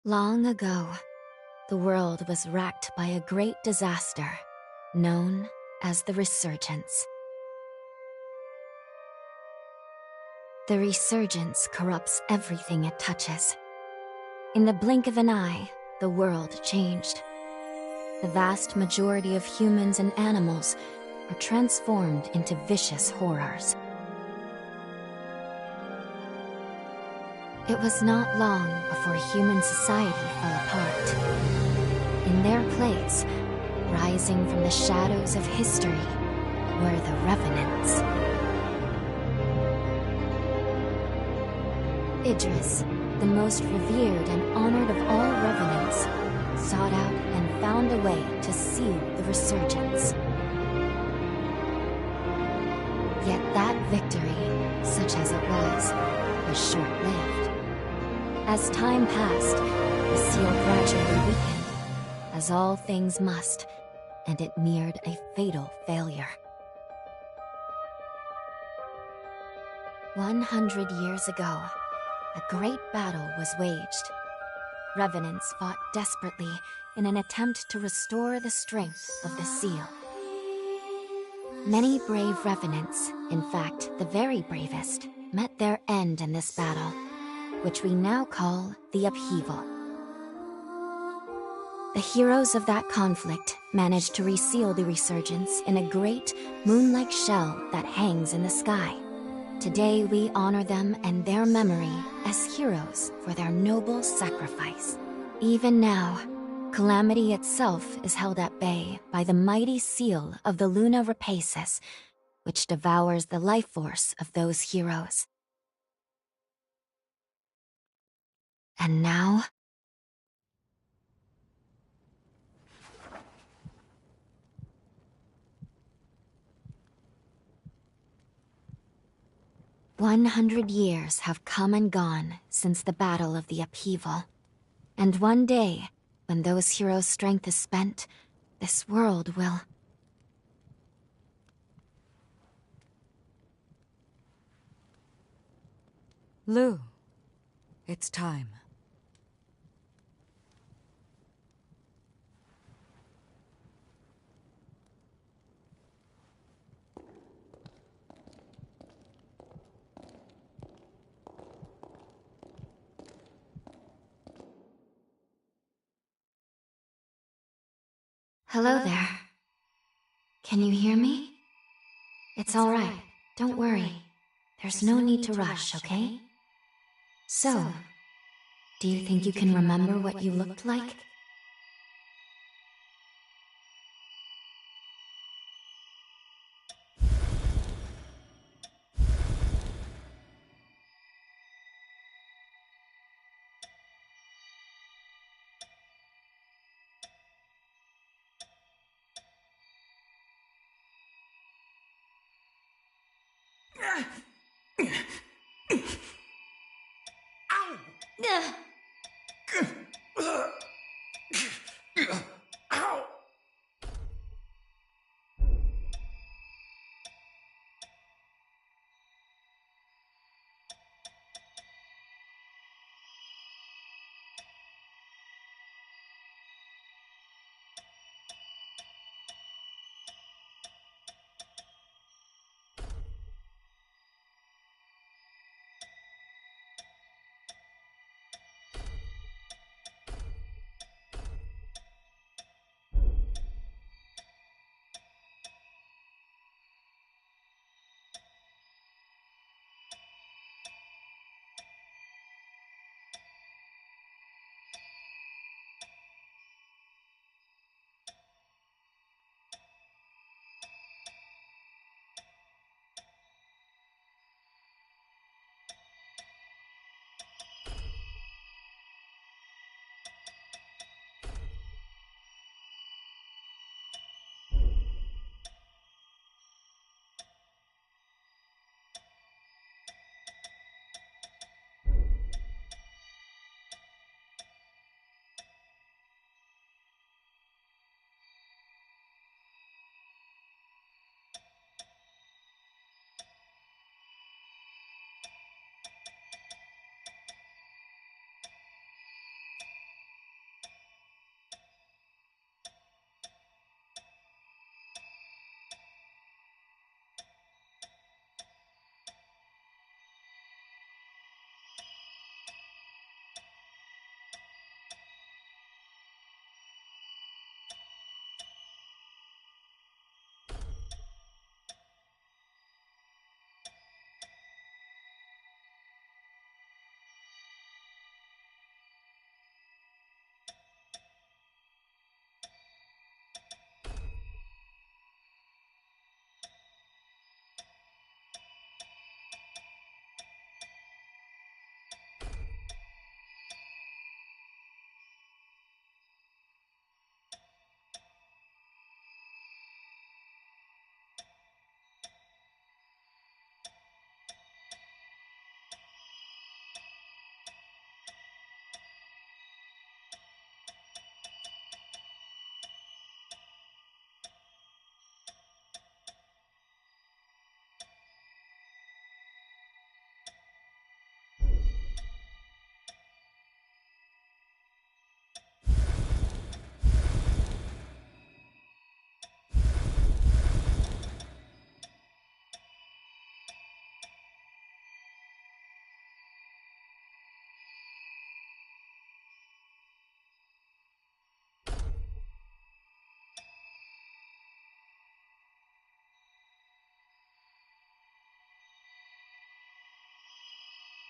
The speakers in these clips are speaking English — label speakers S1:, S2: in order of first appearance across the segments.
S1: Long ago, the world was racked by a great disaster, known as the Resurgence. The Resurgence corrupts everything it touches. In the blink of an eye, the world changed. The vast majority of humans and animals are transformed into vicious horrors. It was not long before human society fell apart. In their place, rising from the shadows of history, were the Revenants. Idris, the most revered and honored of all Revenants, sought out and found a way to seal the Resurgence. Yet that victory, such as it was short-lived. As time passed, the seal gradually weakened, as all things must, and it neared a fatal failure. 100 years ago, a great battle was waged. Revenants fought desperately in an attempt to restore the strength of the seal. Many brave Revenants, in fact the very bravest, met their end in this battle, which we now call the Upheaval. The heroes of that conflict managed to reseal the Resurgence in a great, moon-like shell that hangs in the sky. Today we honor them and their memory as heroes for their noble sacrifice. Even now, calamity itself is held at bay by the mighty seal of the Luna Rapaces, which devours the life force of those heroes. And now... "100 years have come and gone since the Battle of the Upheaval. And one day, when those heroes' strength is spent, this world will..."
S2: Lou, it's time.
S1: Hello there. Can you hear me? It's all right. Don't worry. There's no need to rush, okay? So, do you think you can remember what you looked like?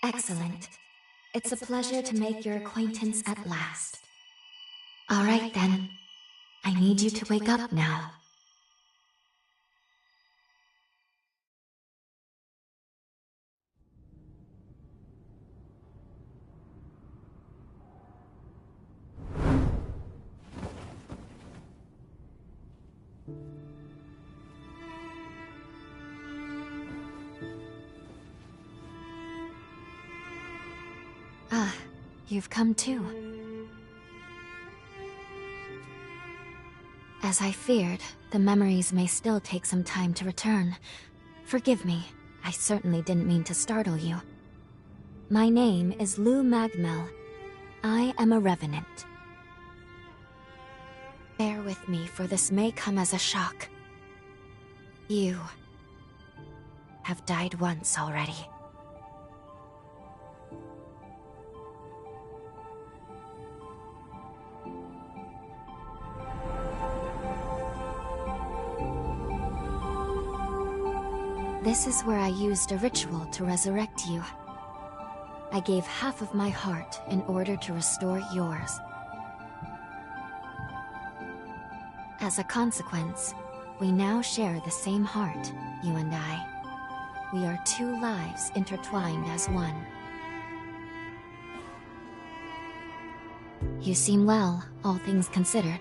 S1: Excellent. It's a pleasure to make your acquaintance at last. All right then. I need you to wake up now. Ah, you've come too. As I feared, the memories may still take some time to return. Forgive me, I certainly didn't mean to startle you. My name is MagMell. I am a revenant. Bear with me, for this may come as a shock. You have died once already. This is where I used a ritual to resurrect you. I gave half of my heart in order to restore yours. As a consequence, we now share the same heart, you and I. We are two lives intertwined as one. You seem well, all things considered.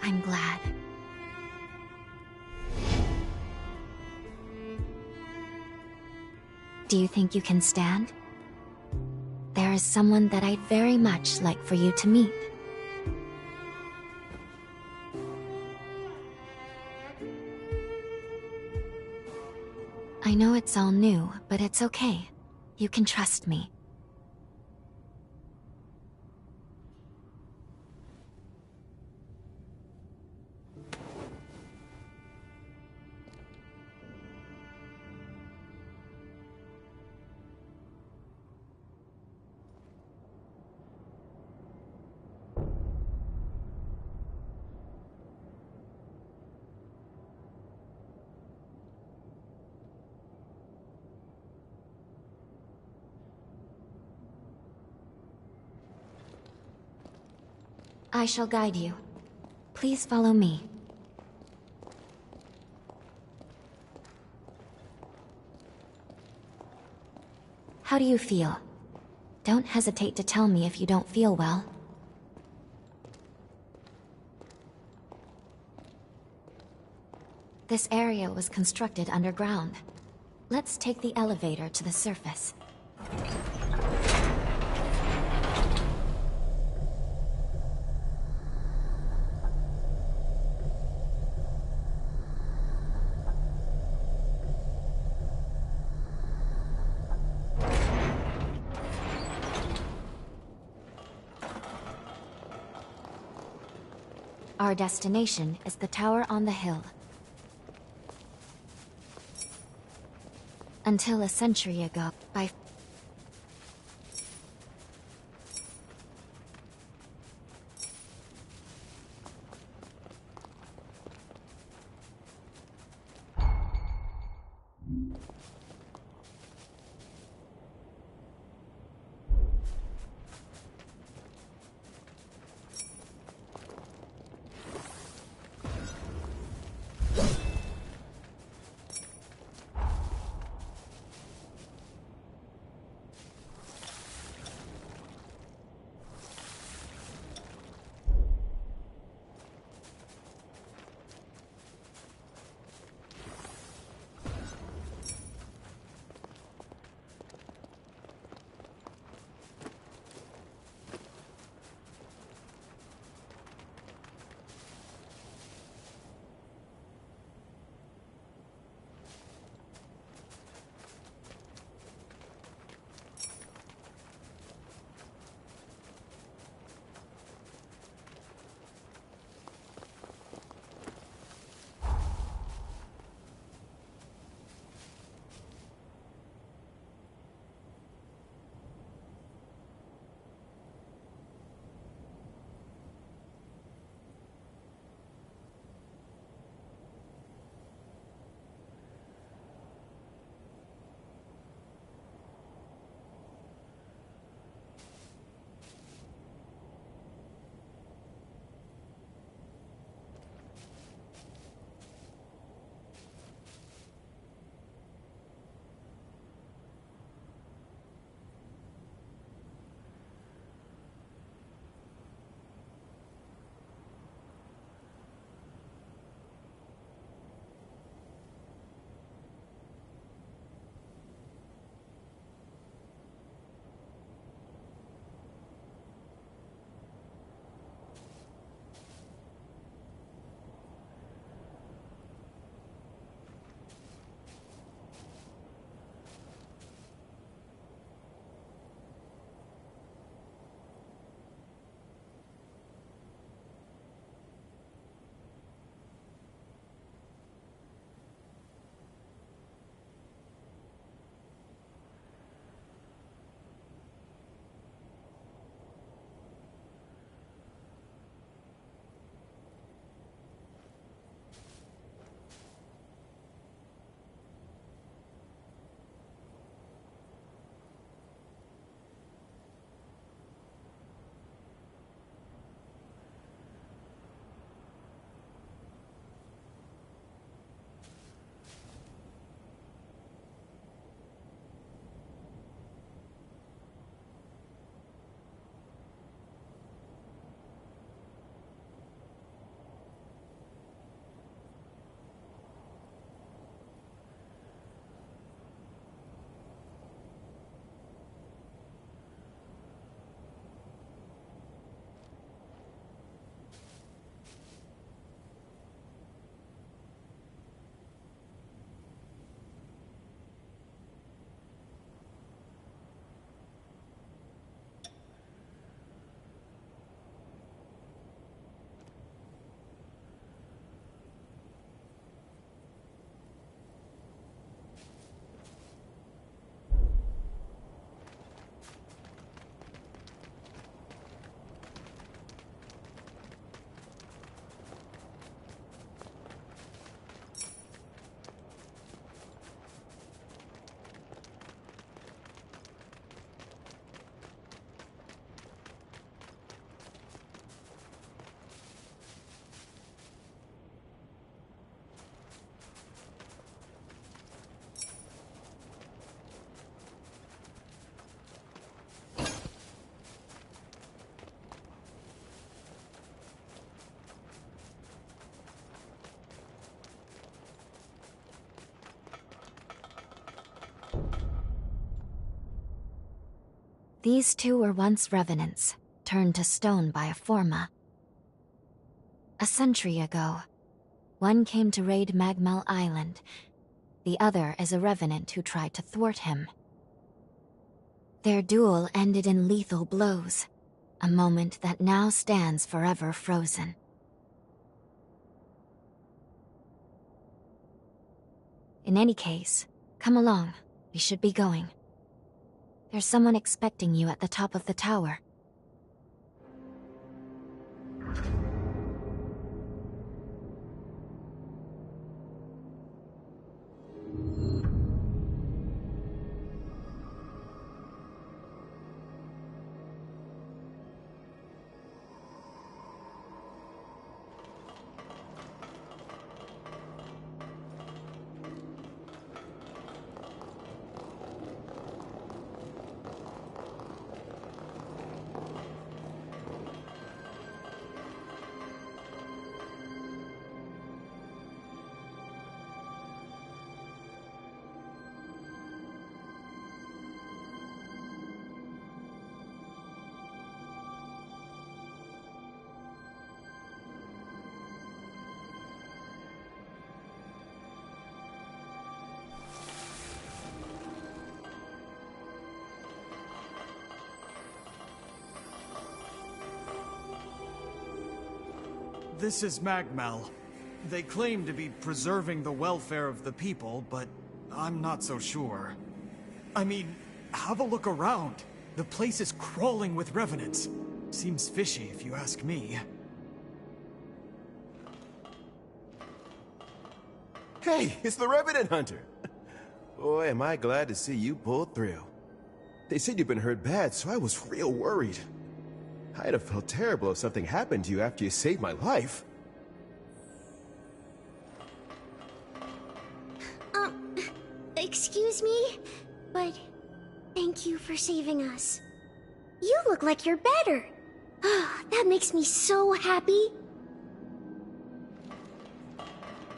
S1: I'm glad. Do you think you can stand? There is someone that I'd very much like for you to meet. I know it's all new, but it's okay. You can trust me. I shall guide you. Please follow me. How do you feel? Don't hesitate to tell me if you don't feel well. This area was constructed underground. Let's take the elevator to the surface. Our destination is the tower on the hill. Until a century ago, by These two were once revenants, turned to stone by a Forma. A century ago, one came to raid MagMell Island. The other is a revenant who tried to thwart him. Their duel ended in lethal blows, a moment that now stands forever frozen. In any case, come along. We should be going. There's someone expecting you at the top of the tower.
S3: This is MagMell. They claim to be preserving the welfare of the people, but I'm not so sure. I mean, have a look around. The place is crawling with revenants. Seems fishy if you ask me.
S4: Hey, it's the Revenant Hunter! Boy, am I glad to see you pulled through. They said you'd been hurt bad, so I was real worried. I'd have felt terrible if something happened to you after you saved my life.
S5: Excuse me? But thank you for saving us. You look like you're better. Oh, that makes me so happy.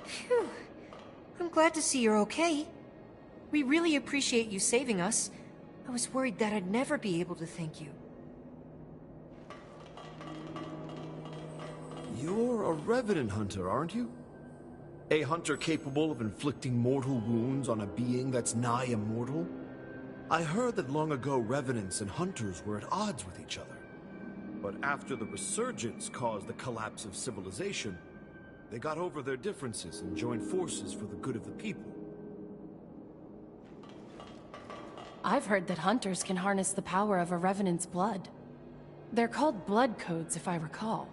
S6: Phew. I'm glad to see you're okay. We really appreciate you saving us. I was worried that I'd never be able to thank you.
S7: You're a Revenant Hunter, aren't you? A hunter capable of inflicting mortal wounds on a being that's nigh immortal? I heard that long ago Revenants and Hunters were at odds with each other. But after the Resurgence caused the collapse of civilization, they got over their differences and joined forces for the good of the people.
S8: I've heard that hunters can harness the power of a Revenant's blood. They're called blood codes, if I recall.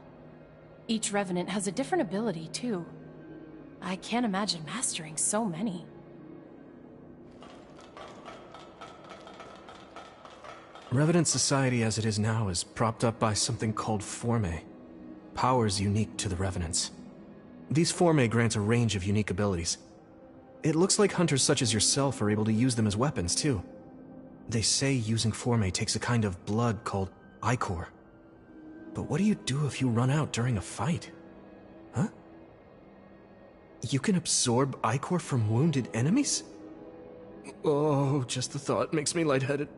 S8: Each Revenant has a different ability, too. I can't imagine mastering so many.
S9: Revenant society as it is now is propped up by something called Formae. Powers unique to the Revenants. These Formae grant a range of unique abilities. It looks like hunters such as yourself are able to use them as weapons, too. They say using Formae takes a kind of blood called ichor. But what do you do if you run out during a fight? Huh? You can absorb ichor from wounded enemies? Oh, just the thought makes me lightheaded.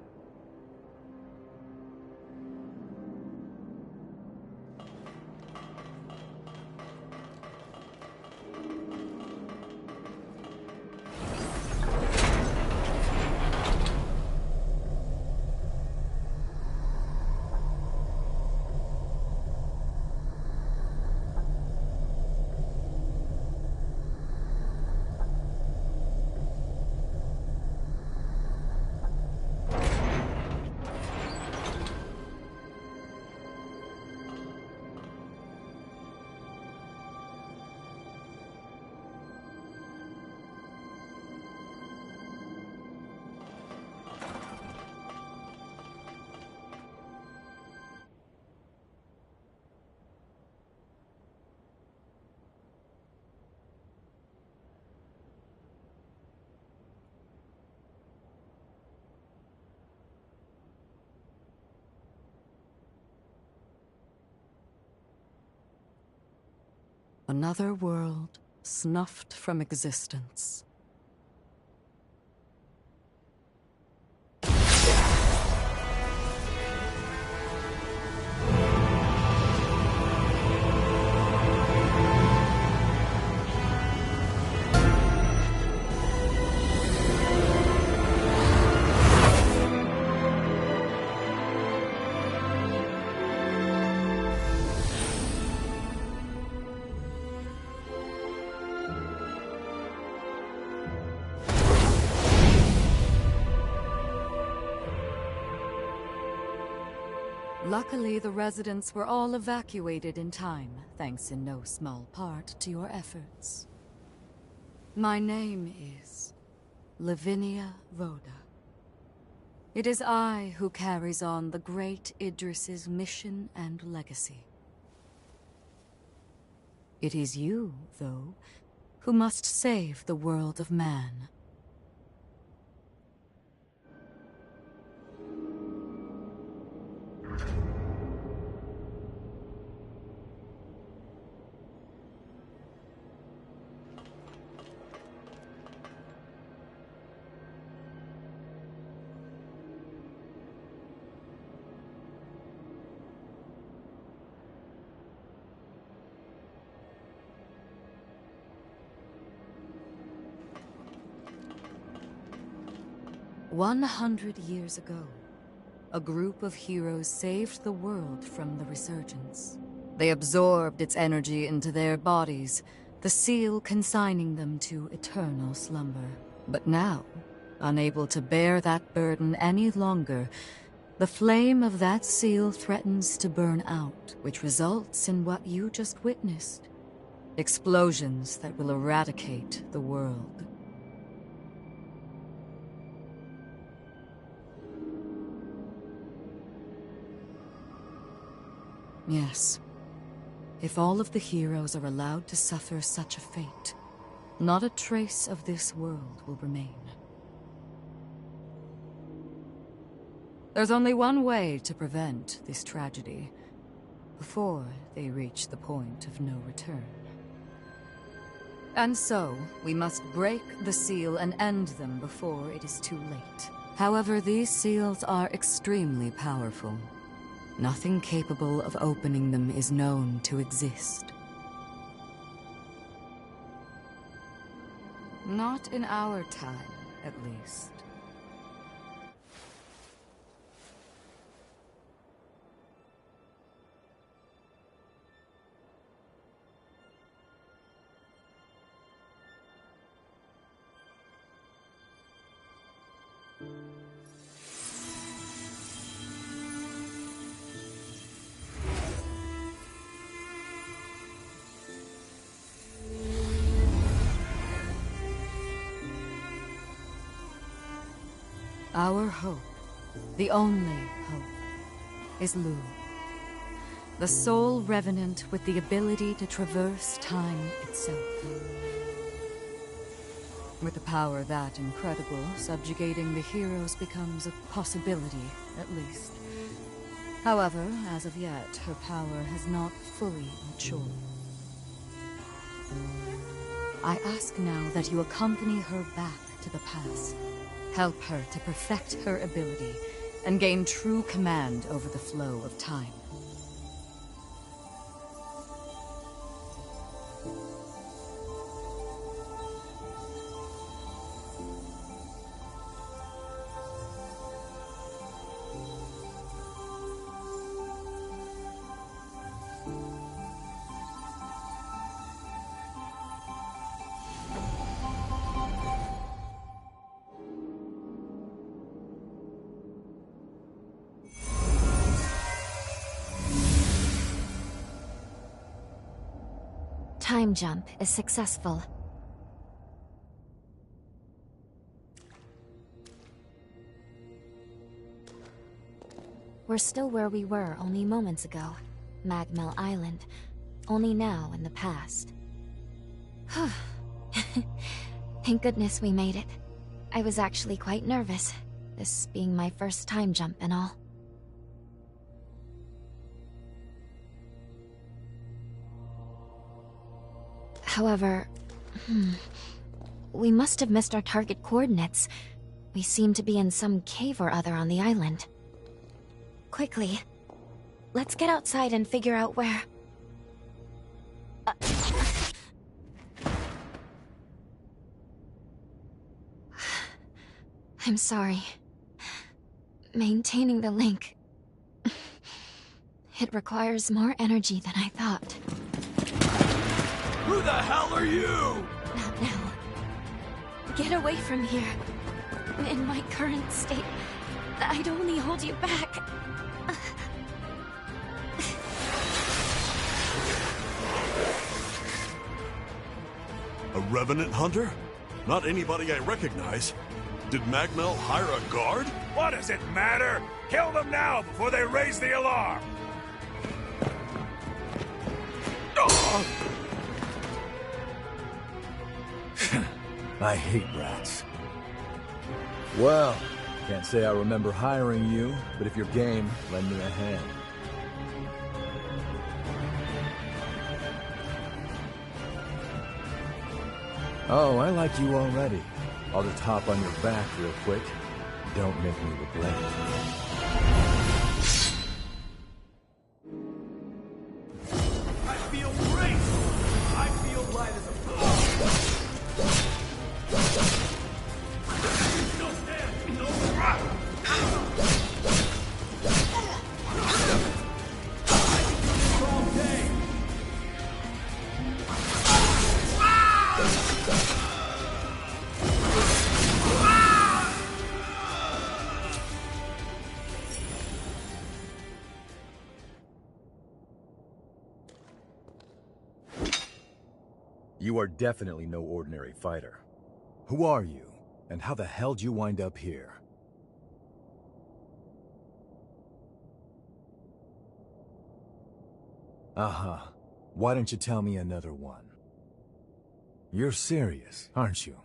S2: Another world snuffed from existence. Luckily, the residents were all evacuated in time, thanks in no small part to your efforts. My name is Lavinia Rhoda. It is I who carries on the great Idris's mission and legacy. It is you, though, who must save the world of man. 100 years ago, a group of heroes saved the world from the resurgence. They absorbed its energy into their bodies, the seal consigning them to eternal slumber. But now, unable to bear that burden any longer, the flame of that seal threatens to burn out, which results in what you just witnessed. Explosions that will eradicate the world. Yes. If all of the heroes are allowed to suffer such a fate, not a trace of this world will remain. There's only one way to prevent this tragedy, before they reach the point of no return. And so, we must break the seal and end them before it is too late. However, these seals are extremely powerful. Nothing capable of opening them is known to exist. Not in our time, at least. Our hope, the only hope, is Lu. The sole revenant with the ability to traverse time itself. With a power that incredible, subjugating the heroes becomes a possibility, at least. However, as of yet, her power has not fully matured. I ask now that you accompany her back to the past. Help her to perfect her ability and gain true command over the flow of time.
S1: Time jump is successful. We're still where we were only moments ago. MagMell Island. Only now in the past. Thank goodness we made it. I was actually quite nervous, this being my first time jump and all. However, we must have missed our target coordinates. We seem to be in some cave or other on the island. Quickly, let's get outside and figure out where... I'm sorry. Maintaining the link... It requires more energy than I thought.
S7: Who the hell are you?
S1: Not now. Get away from here. In my current state, I'd only hold you back.
S10: A revenant hunter? Not anybody I recognize. Did MagMell hire a guard?
S11: What does it matter? Kill them now before they raise the alarm!
S12: I hate rats. Well, can't say I remember hiring you, but if you're game, lend me a hand. Oh, I like you already. I'll just hop on your back real quick. Don't make me regret it.
S11: I feel great! I feel light as a no stand, no rock! All day!
S12: You are definitely no ordinary fighter. Who are you, and how the hell did you wind up here? Uh-huh. Why don't you tell me another one? You're serious, aren't you?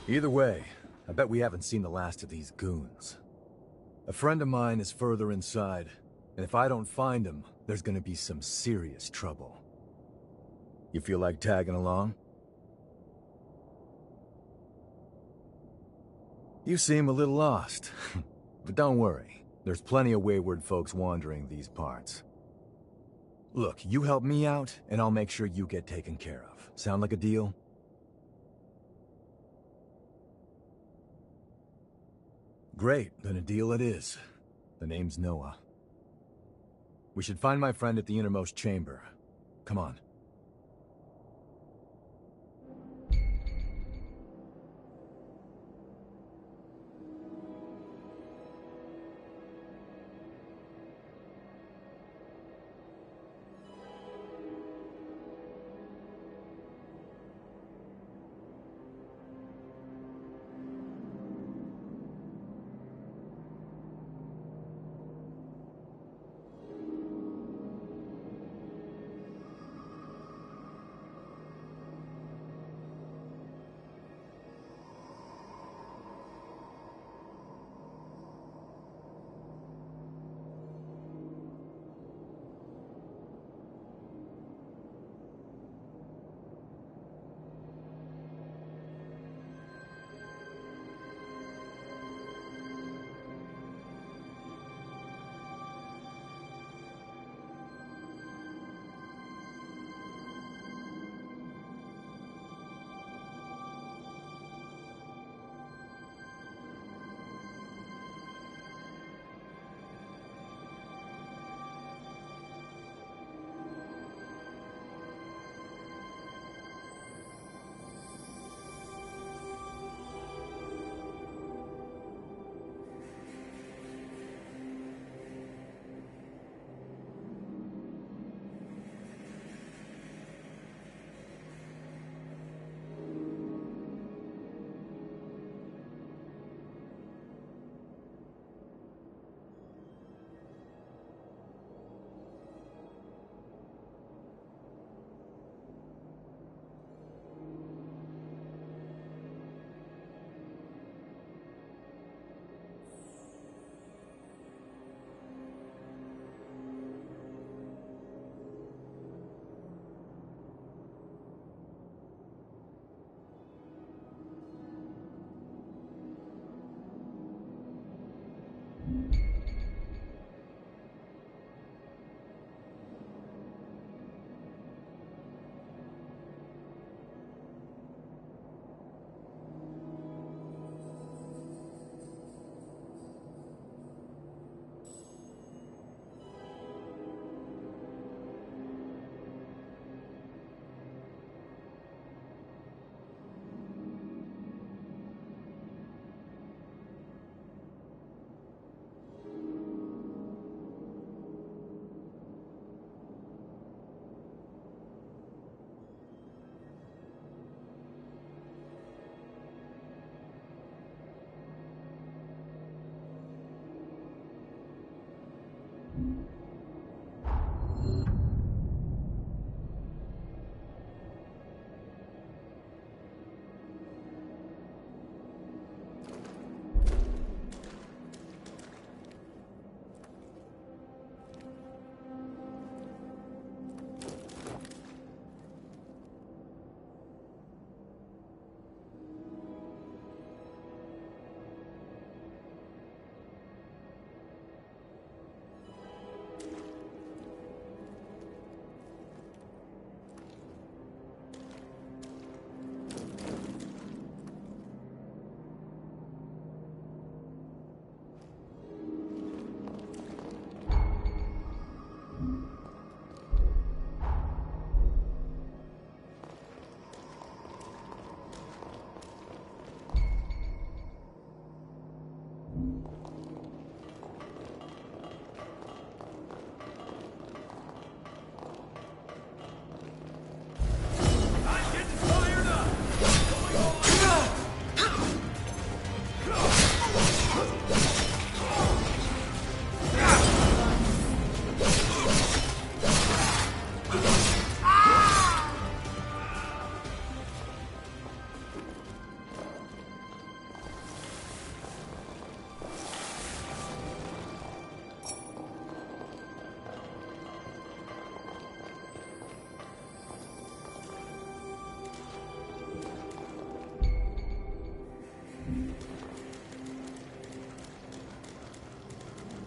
S12: Either way, I bet we haven't seen the last of these goons. A friend of mine is further inside, and if I don't find him, there's gonna be some serious trouble. You feel like tagging along? You seem a little lost, but don't worry. There's plenty of wayward folks wandering these parts. Look, you help me out, and I'll make sure you get taken care of. Sound like a deal? Great, then a deal it is. The name's Noah. We should find my friend at the innermost chamber. Come on.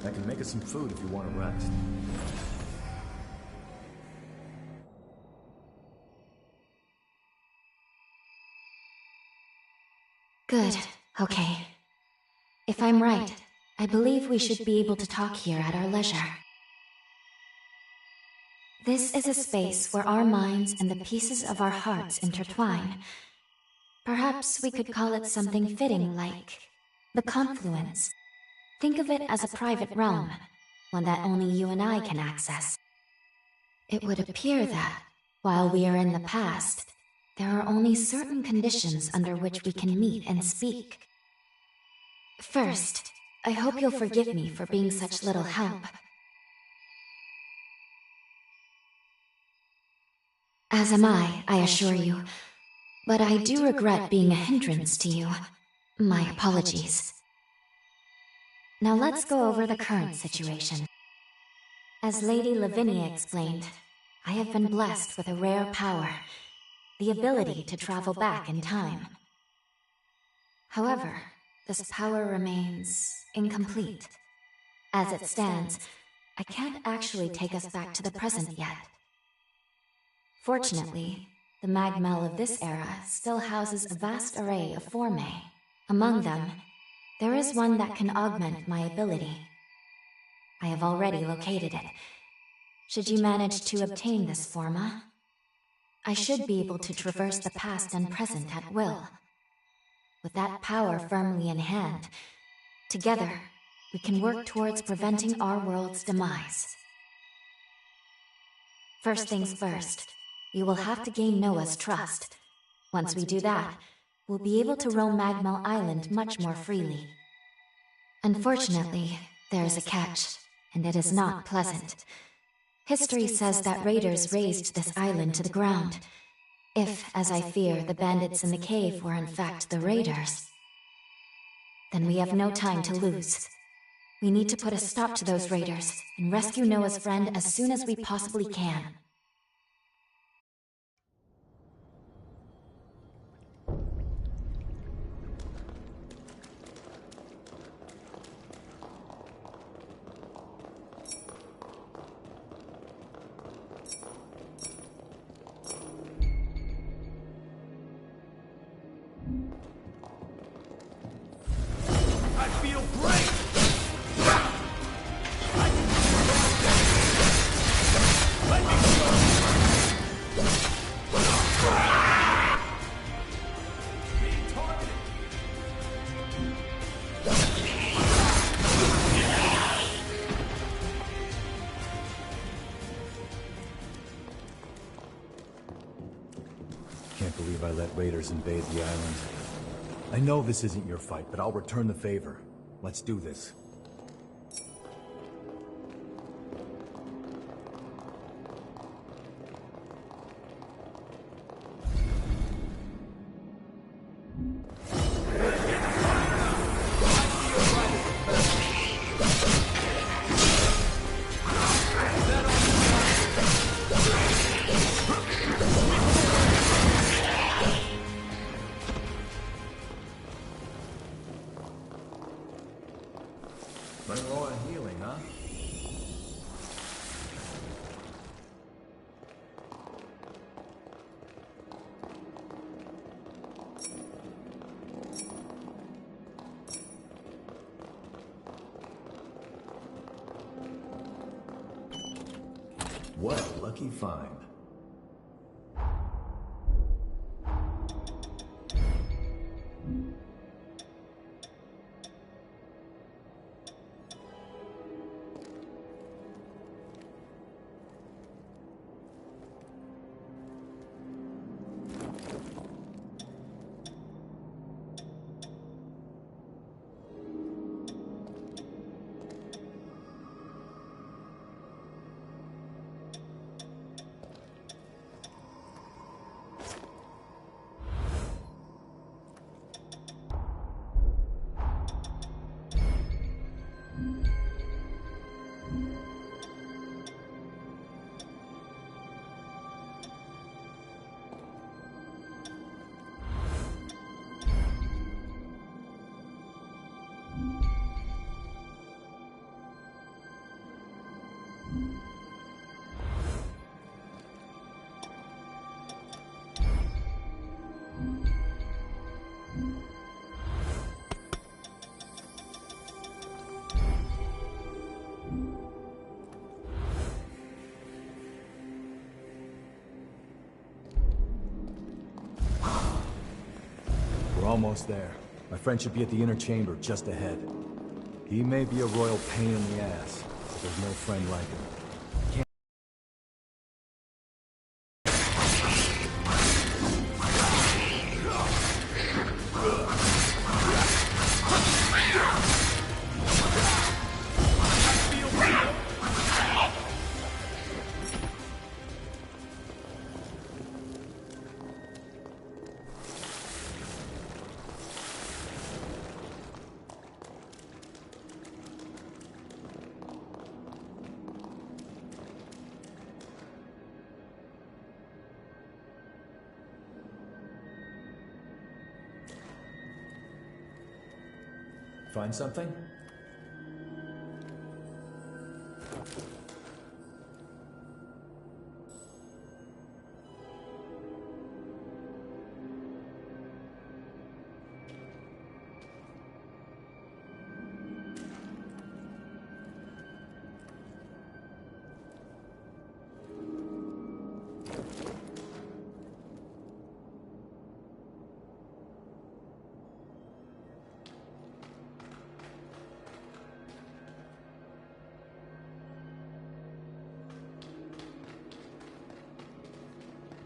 S12: I can make us some food if you want to rest.
S1: Good. Okay. If I'm right, I believe we should be able to talk here at our leisure. This is a space where our minds and the pieces of our hearts intertwine. Perhaps we could call it something fitting like the confluence. Think of it as a private realm, one that only you and I can access. It would appear that, while we are in the past, there are only certain conditions under which we can meet and speak. First, I hope you'll forgive me for being such little help. As am I assure you. But I do regret being a hindrance to you. My apologies. Now let's go over the current situation. As Lady Lavinia explained, I have been blessed with a rare power, the ability to travel back in time. However, this power remains incomplete. As it stands, I can't actually take us back to the present yet. Fortunately, the MagMell of this era still houses a vast array of formae. Among them, there is one that can augment my ability. I have already located it. Should you manage to obtain this forma, I should be able to traverse the past and present at will. With that power firmly in hand, together, we can work towards preventing our world's demise. First things first, we will have to gain Noah's trust. Once we do that, we'll be able to roam MagMell Island much more freely. Unfortunately, there is a catch, and it is not pleasant. History says that raiders razed this island to the ground. If, as I fear, the bandits in the cave were in fact the raiders, then we have no time to lose. We need to put a stop to those raiders and rescue Noah's friend as soon as we possibly can.
S11: I feel great! Let me go! Being targeted!
S12: Can't believe I let raiders invade the island. I know this isn't your fight, but I'll return the favor. Let's do this. Bring a lot of healing, huh? What a lucky find. We're almost there. My friend should be at the inner chamber just ahead. He may be a royal pain in the ass, but there's no friend like him. Find something?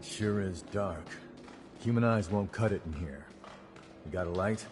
S12: Sure is dark. Human eyes won't cut it in here. You got a light?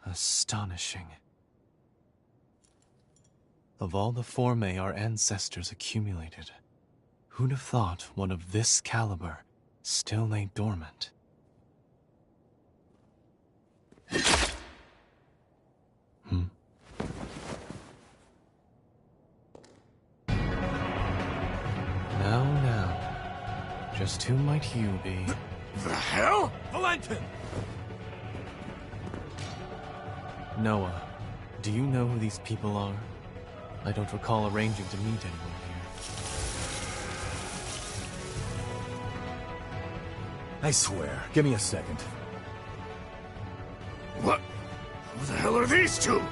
S9: Astonishing. Of all the formae our ancestors accumulated, who'd have thought one of this caliber still lay dormant? Now, just who might you be?
S10: The hell? Valentin!
S9: Noah, do you know who these people are? I don't recall arranging to meet anyone here.
S12: I swear. Give me a second.
S10: What? Who the hell are these two?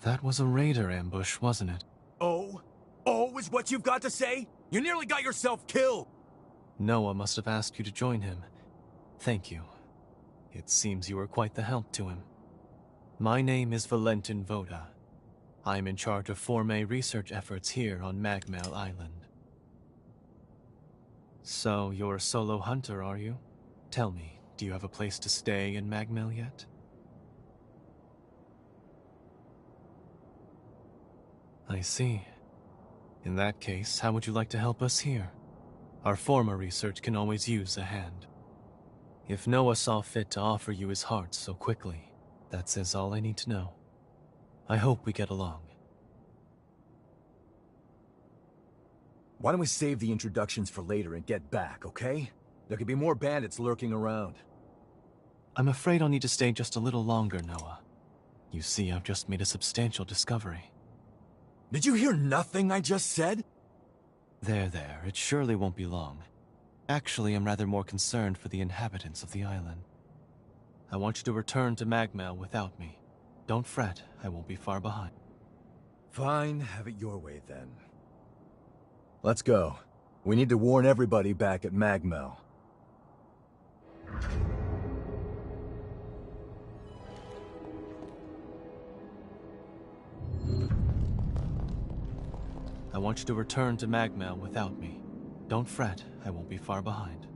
S9: That was a raider ambush, wasn't it?
S11: Oh? Oh is what you've got to say? You nearly got yourself killed!
S9: Noah must have asked you to join him. Thank you. It seems you were quite the help to him. My name is Valentin Voda. I'm in charge of Formae research efforts here on MagMell Island. So, you're a solo hunter, are you? Tell me, do you have a place to stay in MagMell yet? I see. In that case, how would you like to help us here? Our former research can always use a hand. If Noah saw fit to offer you his heart so quickly, that says all I need to know. I hope we get along.
S12: Why don't we save the introductions for later and get back, okay? There could be more bandits lurking around.
S9: I'm afraid I'll need to stay just a little longer, Noah. You see, I've just made a substantial discovery.
S12: Did you hear nothing I just said?
S9: There, it surely won't be long. Actually, I'm rather more concerned for the inhabitants of the island. I want you to return to MagMell without me. Don't fret, I won't be far behind.
S12: Fine, have it your way then. Let's go. We need to warn everybody back at MagMell.
S13: I want you to return to MagMell without me. Don't fret, I won't be far behind.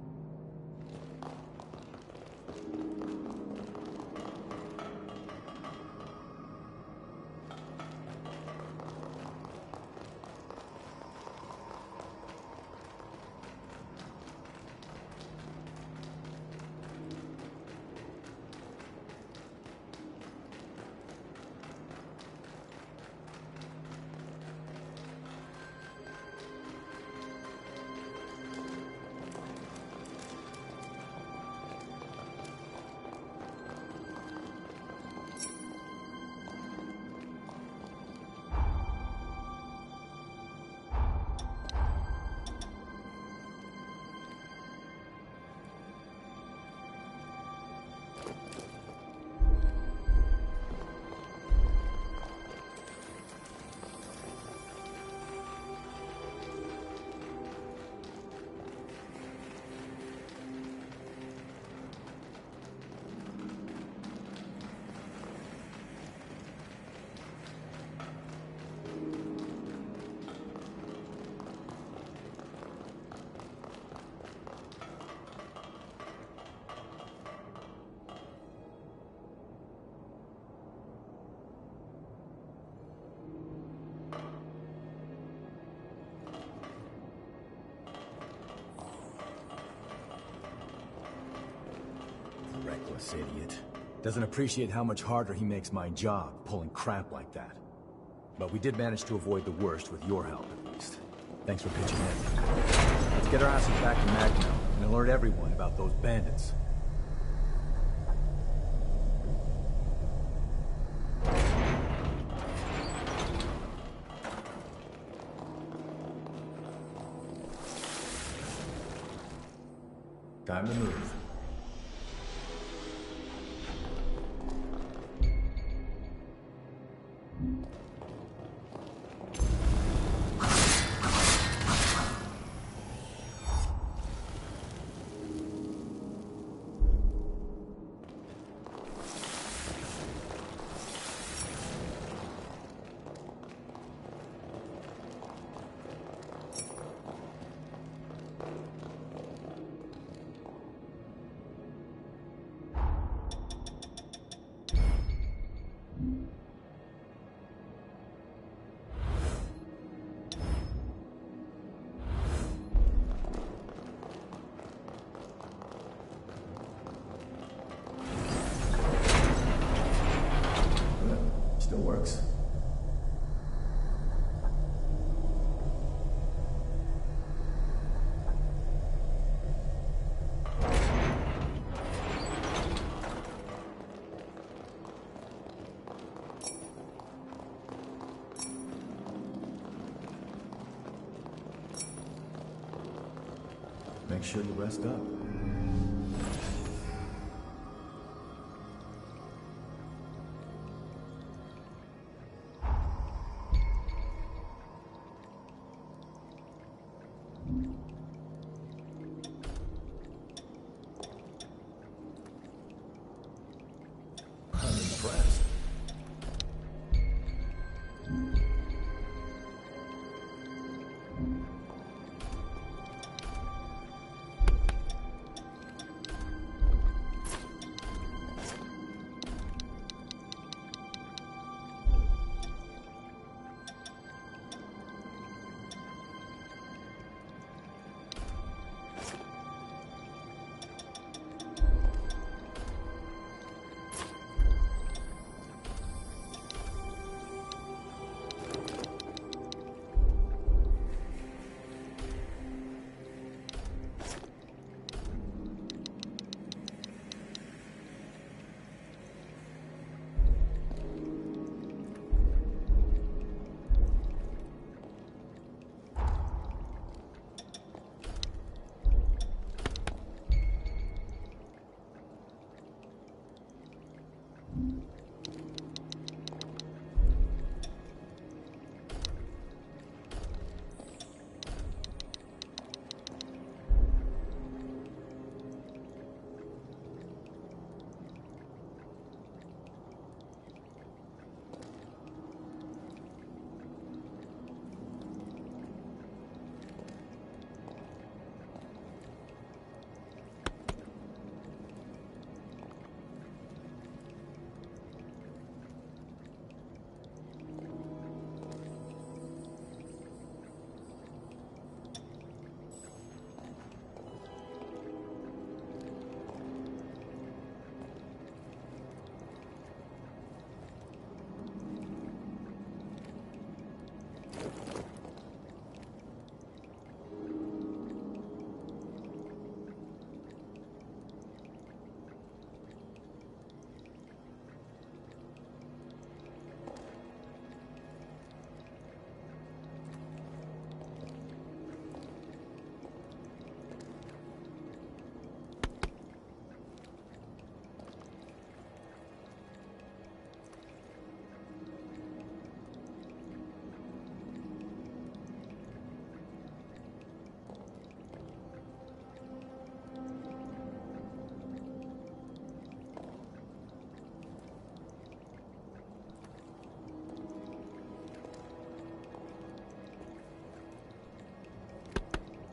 S12: Reckless idiot. Doesn't appreciate how much harder he makes my job, pulling crap like that. But we did manage to avoid the worst with your help, at least. Thanks for pitching in. Let's get our asses back to MagMell and alert everyone about those bandits. Time to move. Still works. Make sure you rest up. I'm impressed.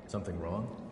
S12: Something wrong?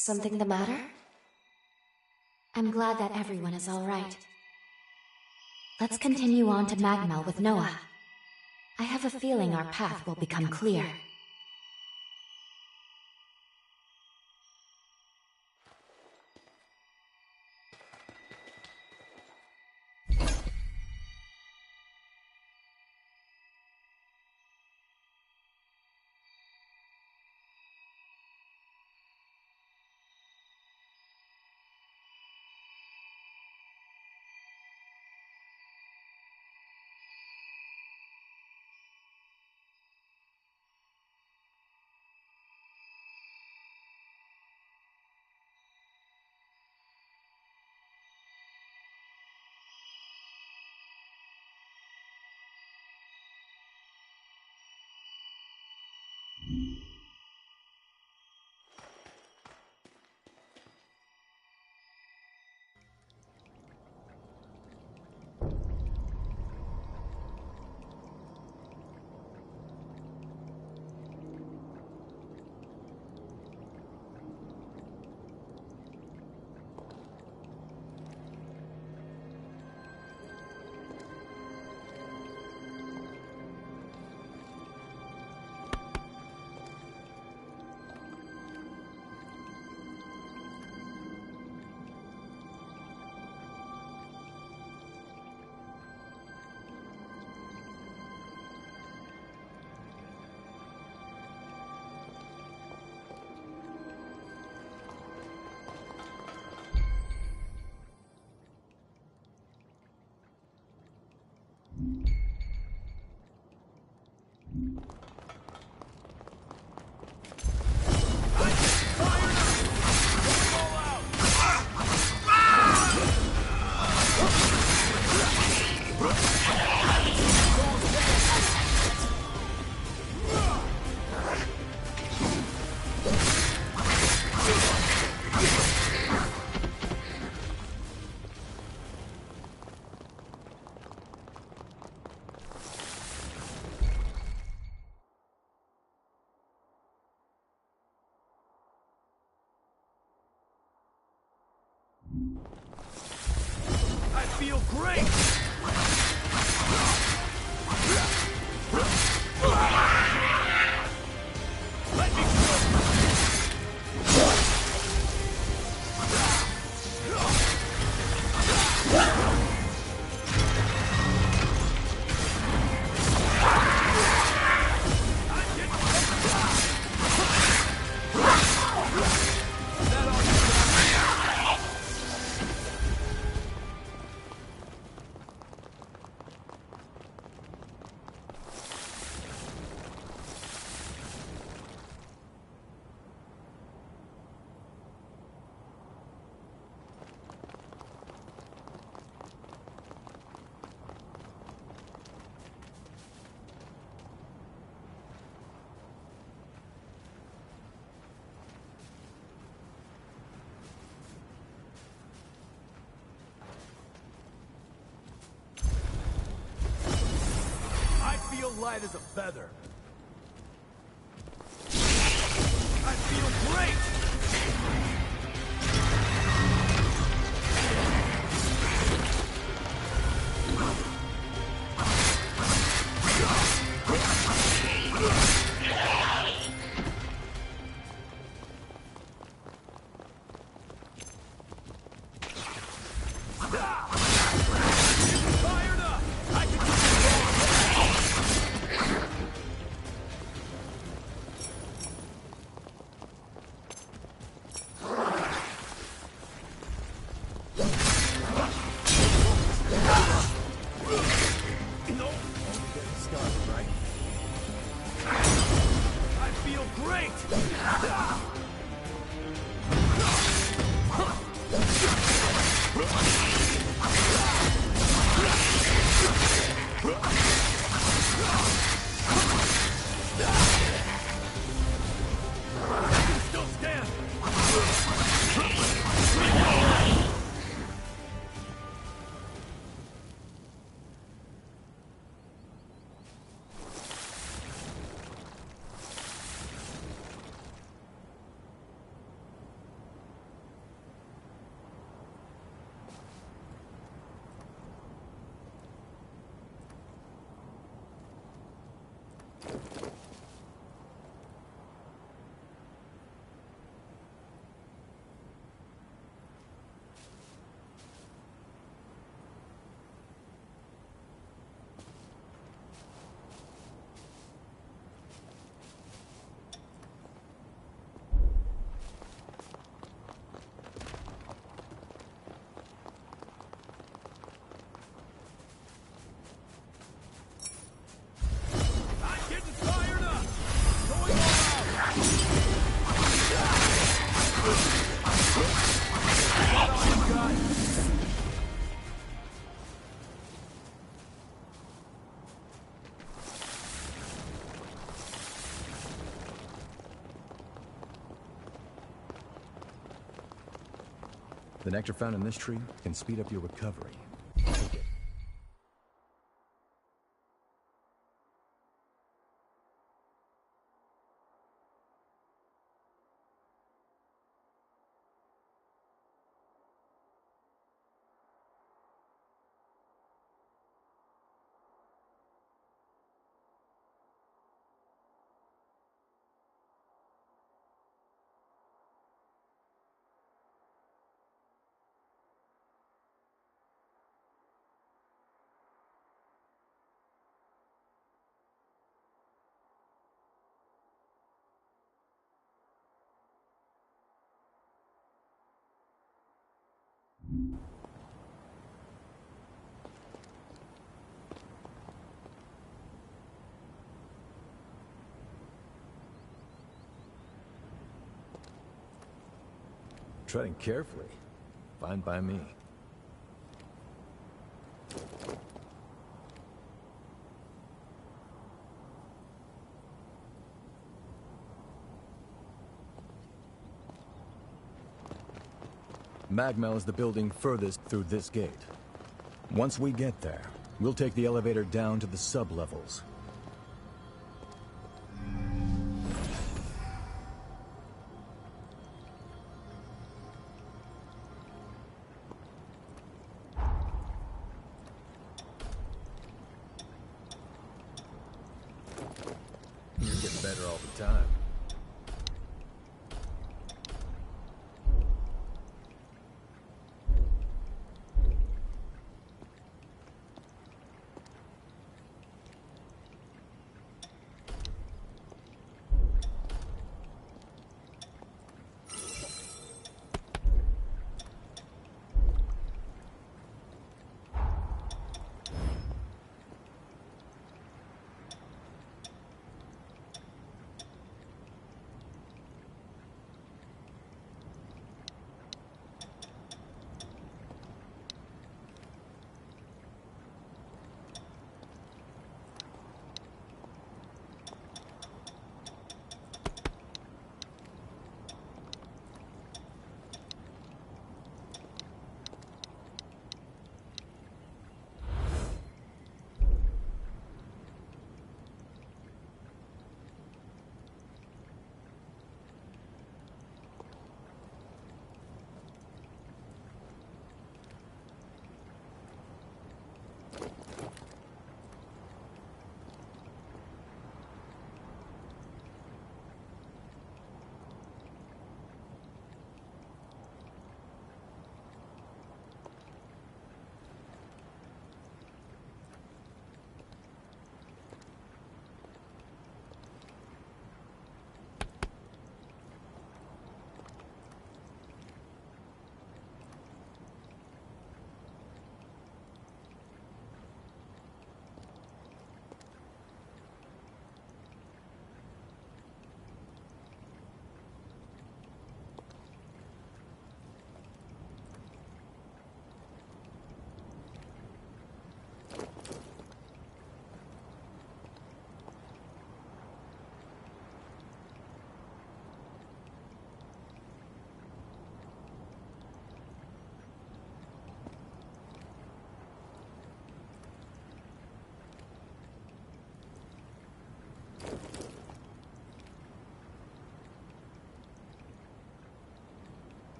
S1: Something the matter? I'm glad that everyone is all right. Let's continue on to MagMell with Noah. I have a feeling our path will become clear.
S11: I feel great! Let me light as a feather. I feel great!
S12: The nectar found in this tree can speed up your recovery. Take it. Treading carefully. Fine by me. MagMell is the building furthest through this gate. Once we get there, we'll take the elevator down to the sub-levels. You're getting better all the time.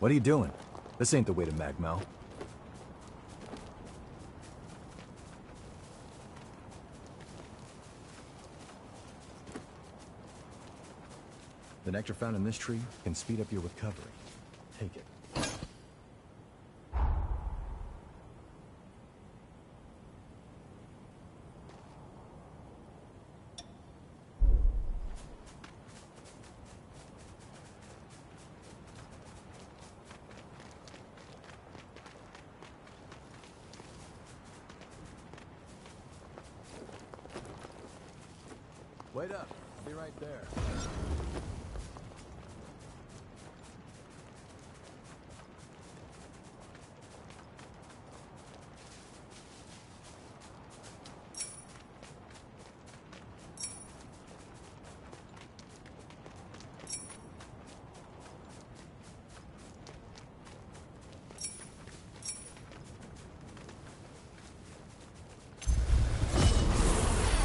S12: What are you doing? This ain't the way to MagMell. The nectar found in this tree can speed up your recovery. Take it. Wait up. I'll be right there.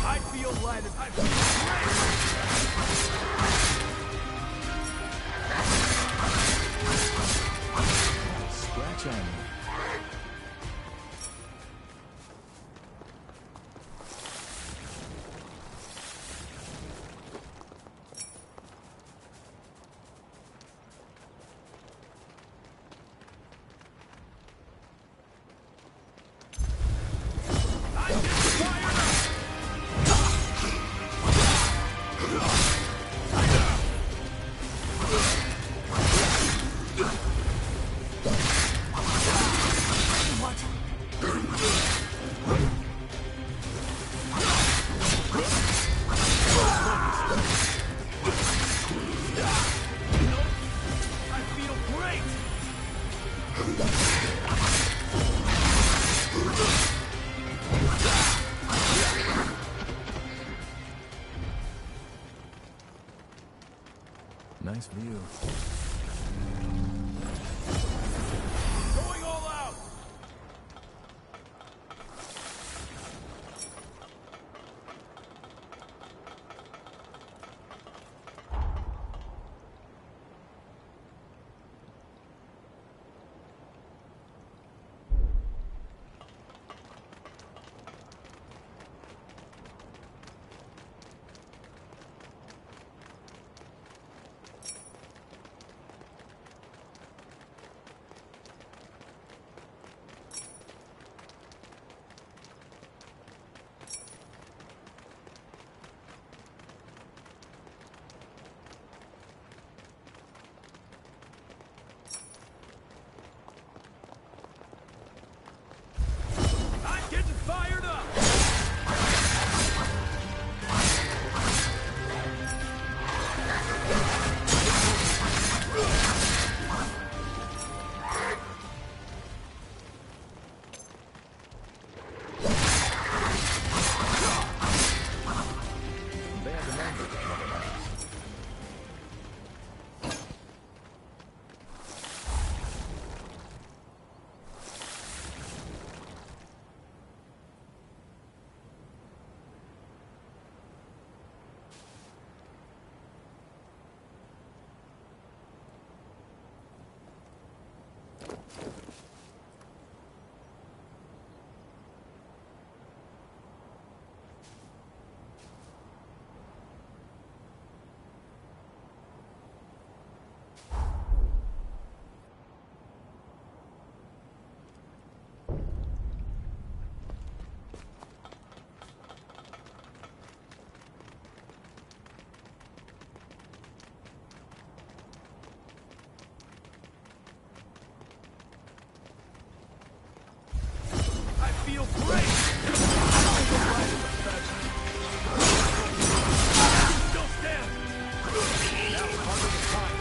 S11: I feel lighter. I feel
S12: Scratch on me. Nice view.
S11: going all out. I'm getting fired up.
S12: They have the language of Mother Earth.
S11: I feel great. Still stand. Now part of the time.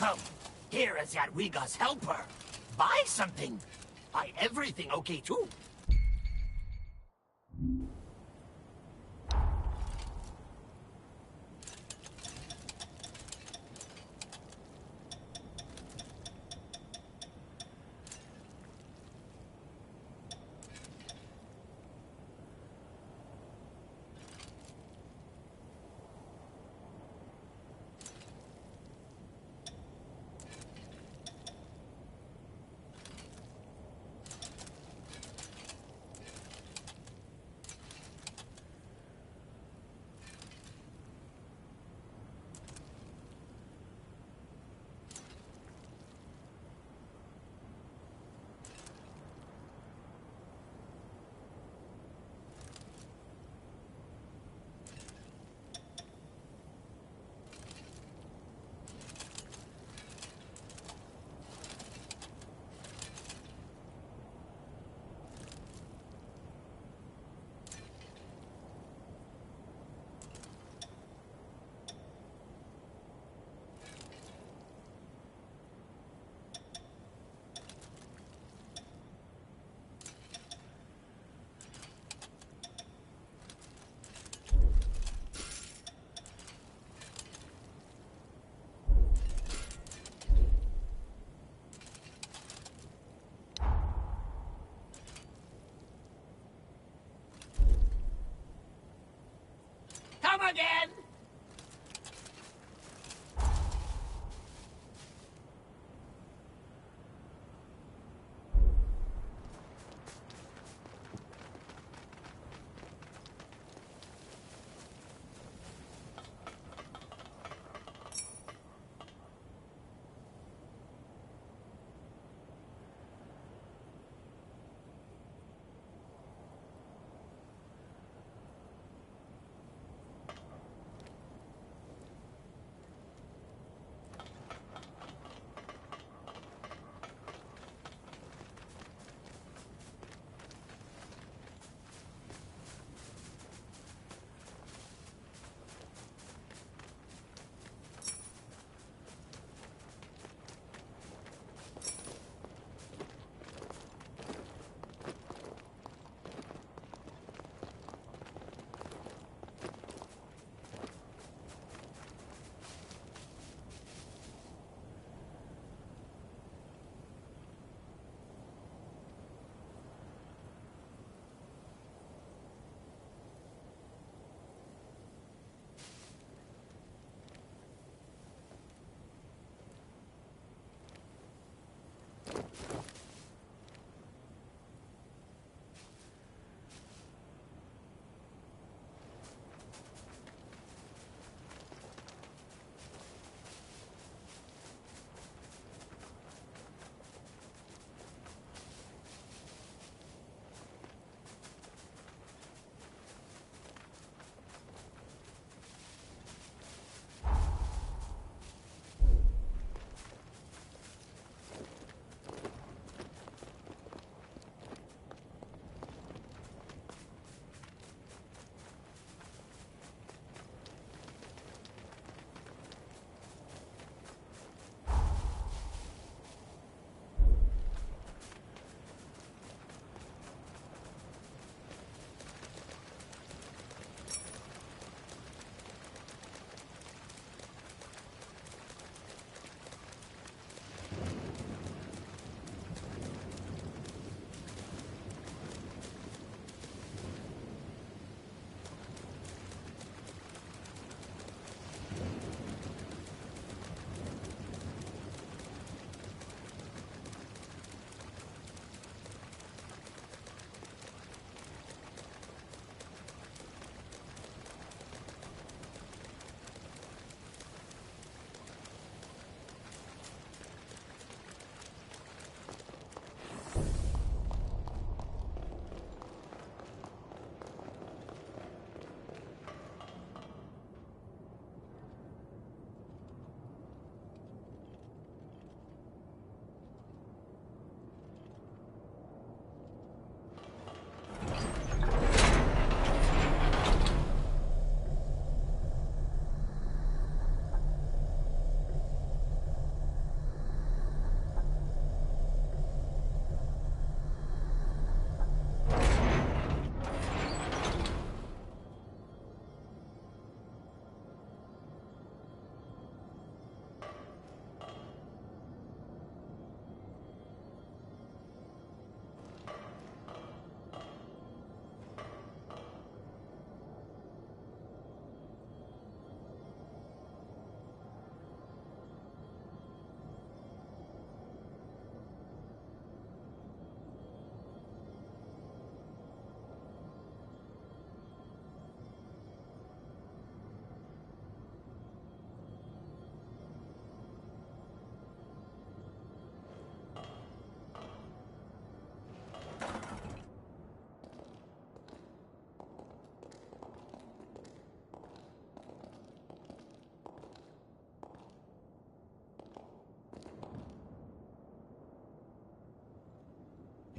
S14: Welcome! Here is Jadwiga's helper. Buy something. Buy everything, okay, too?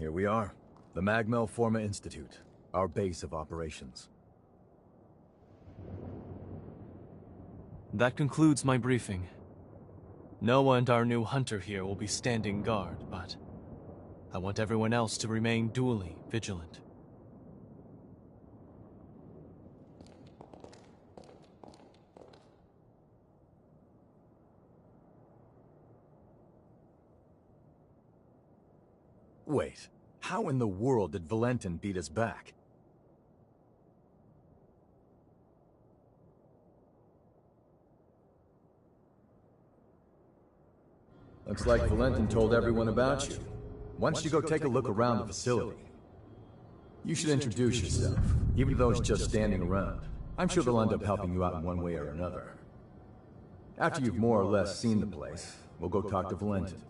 S12: Here we are. The MagMell Forma Institute, our base of operations.
S13: That concludes my briefing. Noah and our new hunter here will be standing guard, but I want everyone else to remain duly vigilant.
S12: Wait, how in the world did Valentin beat us back? Looks like Valentin told everyone about you. Why don't you go take a look around the facility? You should introduce yourself, even though it's just standing around. I'm sure they'll end up helping you out in one way or another. After you've more or less seen the place, we'll go talk to Valentin.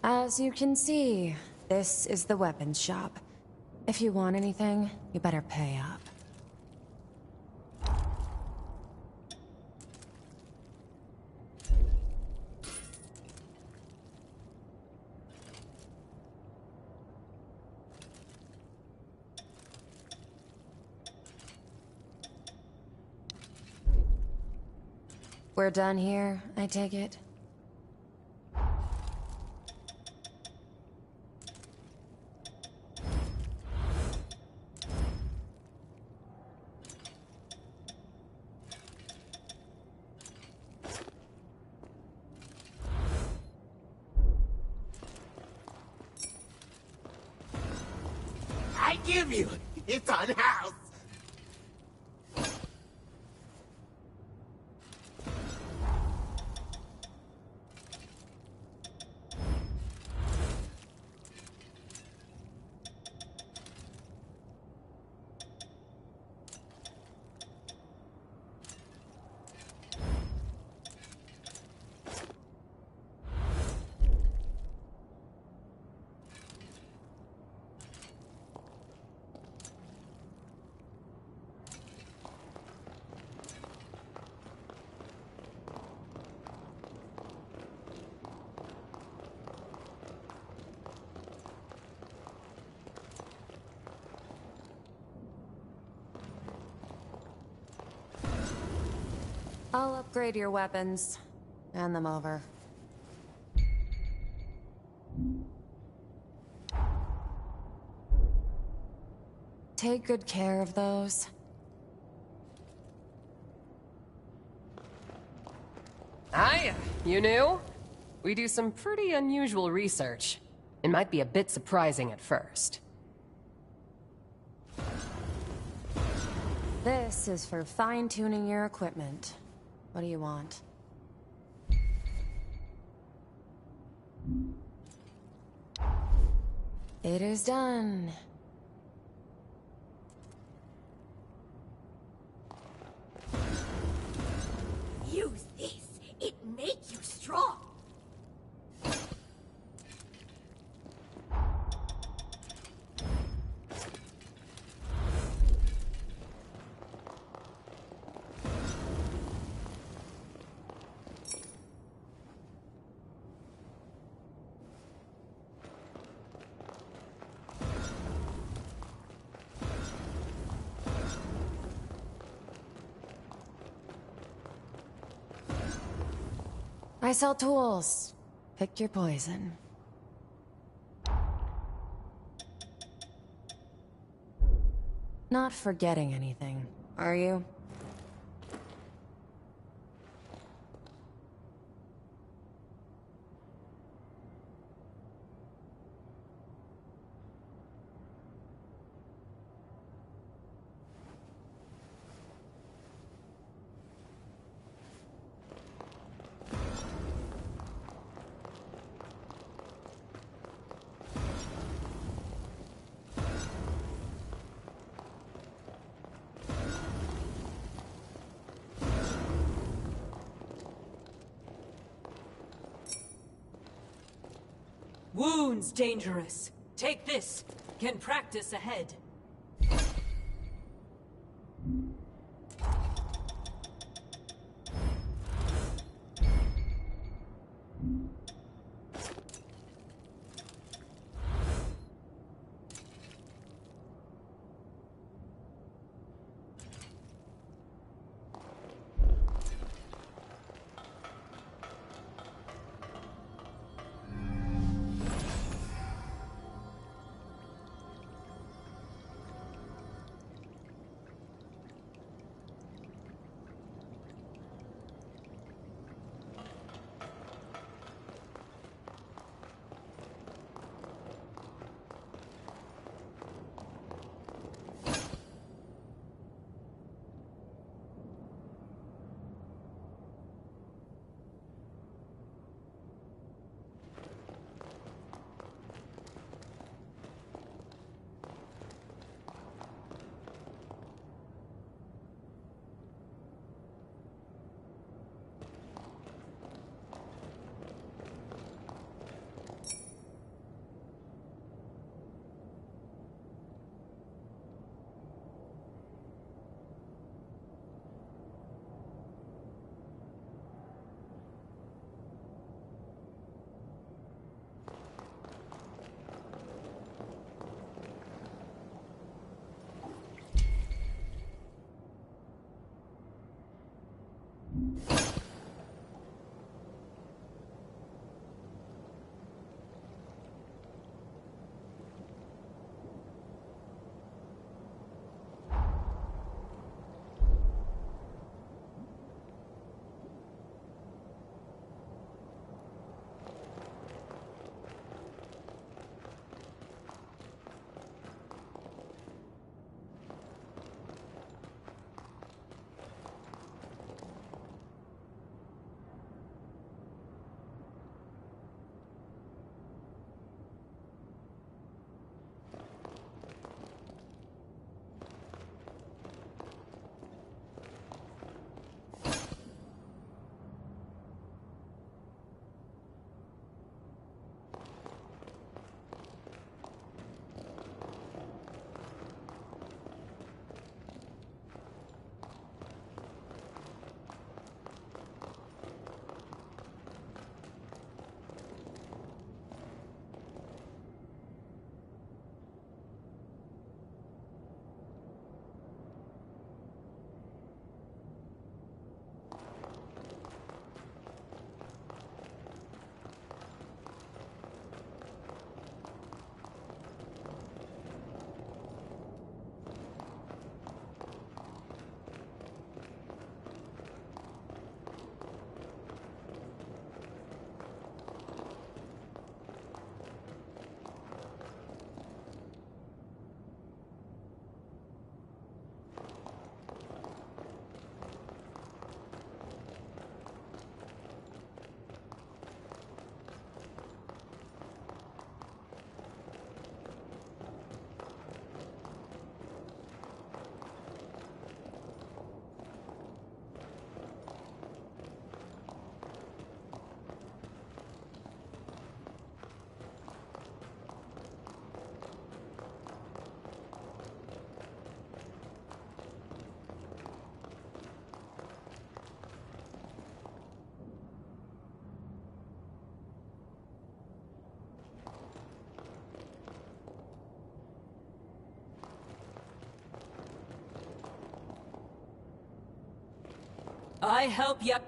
S8: As you can see, this is the weapons shop. If you want anything, you better pay up. We're done here, I take it?
S14: I give you! It's unhoused!
S8: I'll upgrade your weapons. Hand them over. Take good care of those.
S15: Hiya! You new? We do some pretty unusual research. It might be a bit surprising at first.
S8: This is for fine-tuning your equipment. What do you want? It is done.
S5: Use this. It makes you strong.
S8: I sell tools. Pick your poison. Not forgetting anything, are you?
S16: Wounds dangerous. Take this. Can practice ahead. I help ya.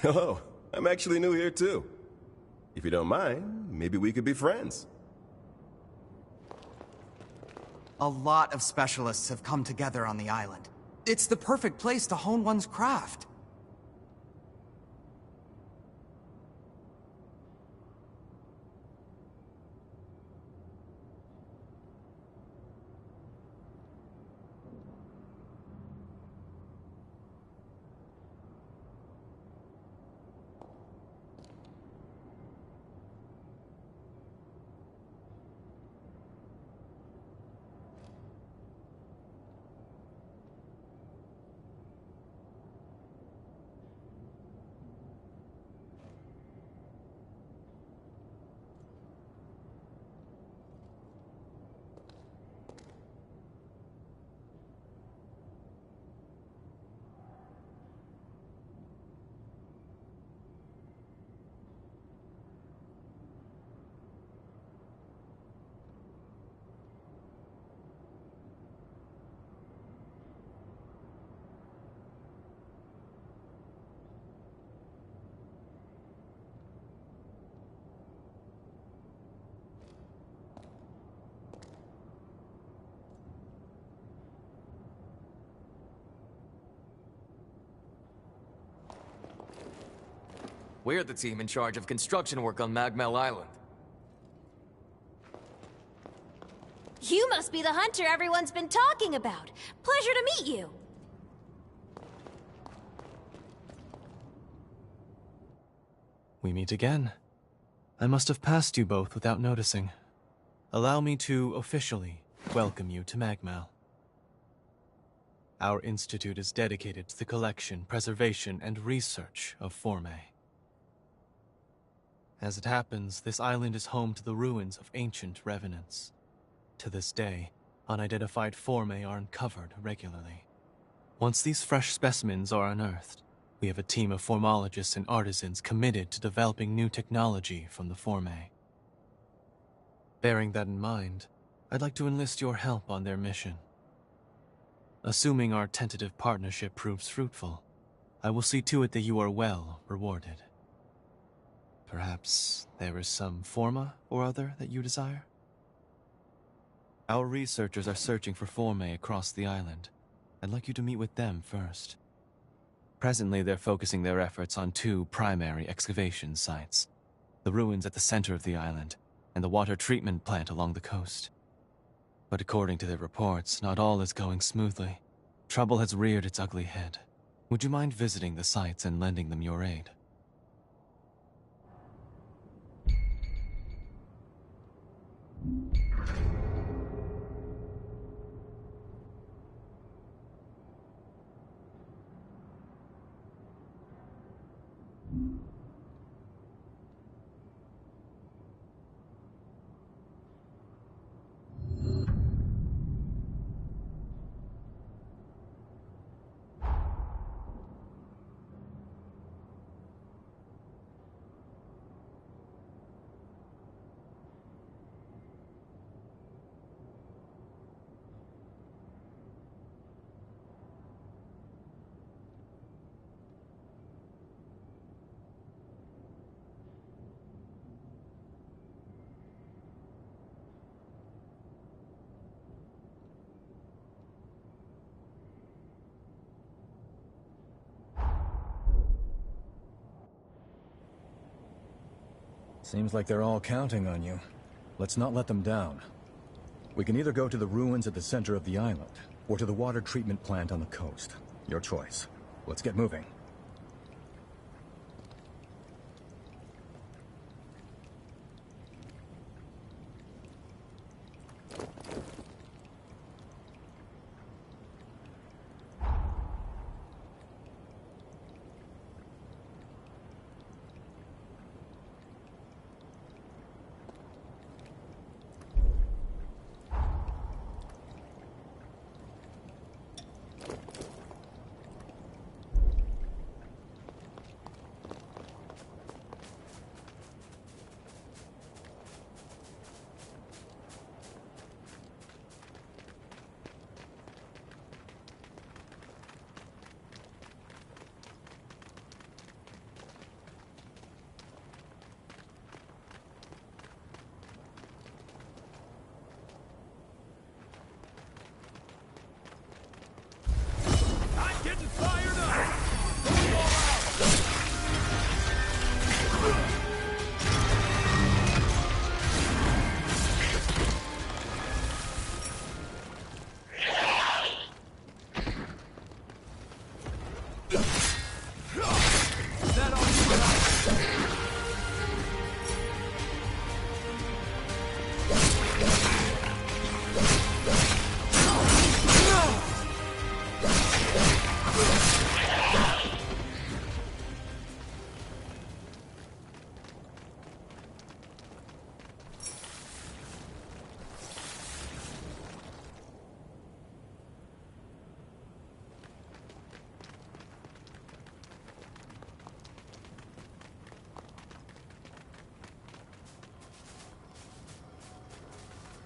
S4: Oh, I'm actually new here too. If you don't mind, maybe we could be friends.
S3: A lot of specialists have come together on the island. It's the perfect place to hone one's craft.
S17: We're the team in charge of construction work on MagMell Island.
S5: You must be the hunter everyone's been talking about. Pleasure to meet you.
S13: We meet again. I must have passed you both without noticing. Allow me to officially welcome you to MagMell. Our institute is dedicated to the collection, preservation, and research of Forme. As it happens, this island is home to the ruins of ancient revenants. To this day, unidentified Forme are uncovered regularly. Once these fresh specimens are unearthed, we have a team of formologists and artisans committed to developing new technology from the Forme. Bearing that in mind, I'd like to enlist your help on their mission. Assuming our tentative partnership proves fruitful, I will see to it that you are well rewarded. Perhaps there is some forma or other that you desire? Our researchers are searching for Forme across the island. I'd like you to meet with them first. Presently, they're focusing their efforts on two primary excavation sites: the ruins at the center of the island, and the water treatment plant along the coast. But according to their reports, not all is going smoothly. Trouble has reared its ugly head. Would you mind visiting the sites and lending them your aid?
S12: Seems like they're all counting on you. Let's not let them down. We can either go to the ruins at the center of the island, or to the water treatment plant on the coast. Your choice. Let's get moving.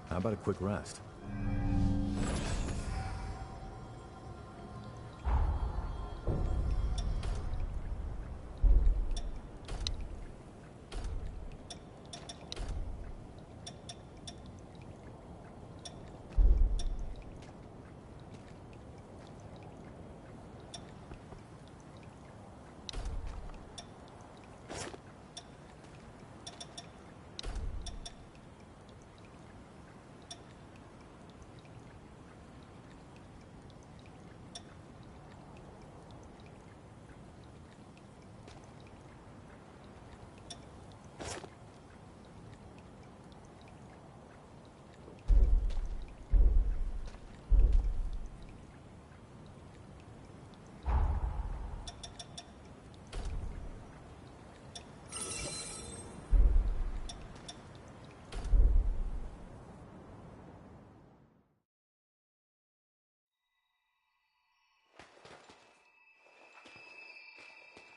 S12: How about a quick rest?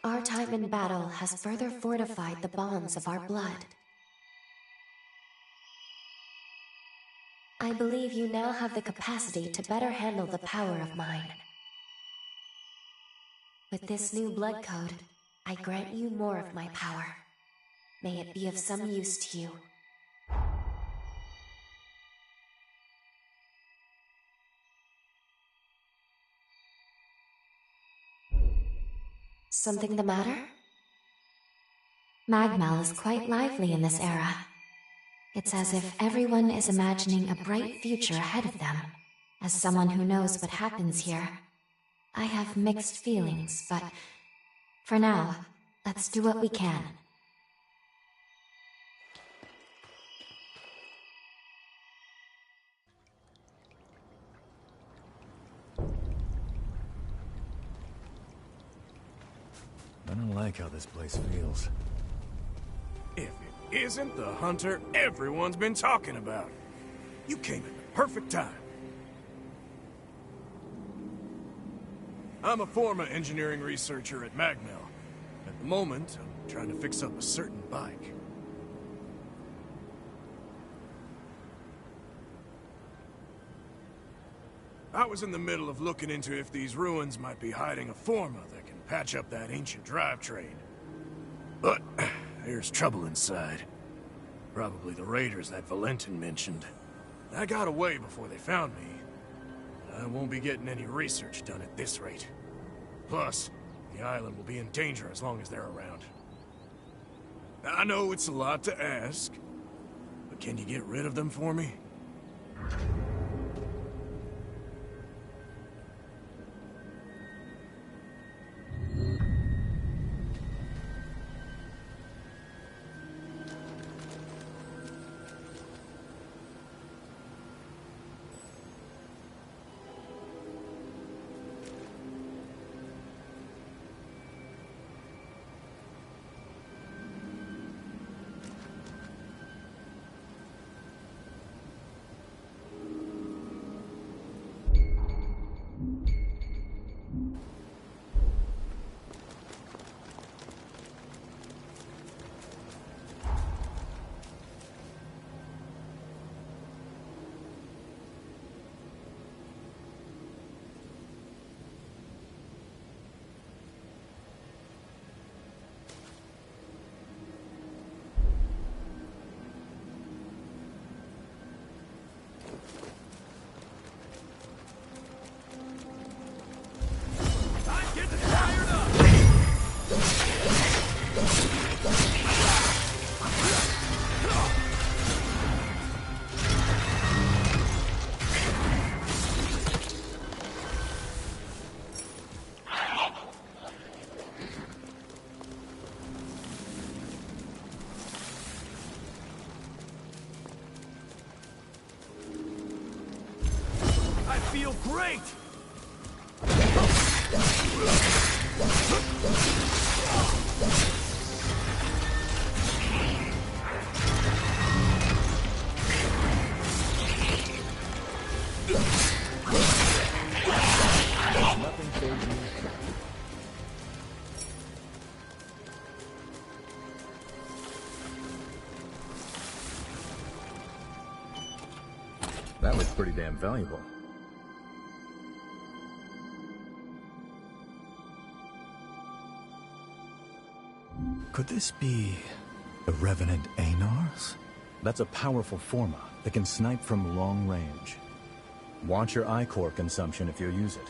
S1: Our time in battle has further fortified the bonds of our blood. I believe you now have the capacity to better handle the power of mine. With this new blood code, I grant you more of my power. May it be of some use to you. Something the matter? MagMell is quite lively in this era. It's as if everyone is imagining a bright future ahead of them. As someone who knows what happens here, I have mixed feelings, but for now, let's do what we can.
S12: I don't like how this place feels.
S9: If it isn't the hunter everyone's been talking about. You came at the perfect time. I'm a former engineering researcher at MagMell. At the moment, I'm trying to fix up a certain bike. I was in the middle of looking into if these ruins might be hiding a Forma that can patch up that ancient drivetrain. But there's trouble inside. Probably the raiders that Valentin mentioned. I got away before they found me. I won't be getting any research done at this rate. Plus, the island will be in danger as long as they're around. I know it's a lot to ask, but can you get rid of them for me?
S11: feel great!
S12: Nothing fazes me. That looks pretty damn valuable. Could this be the Revenant Anars? That's a powerful forma that can snipe from long range. Watch your ichor consumption if you use it.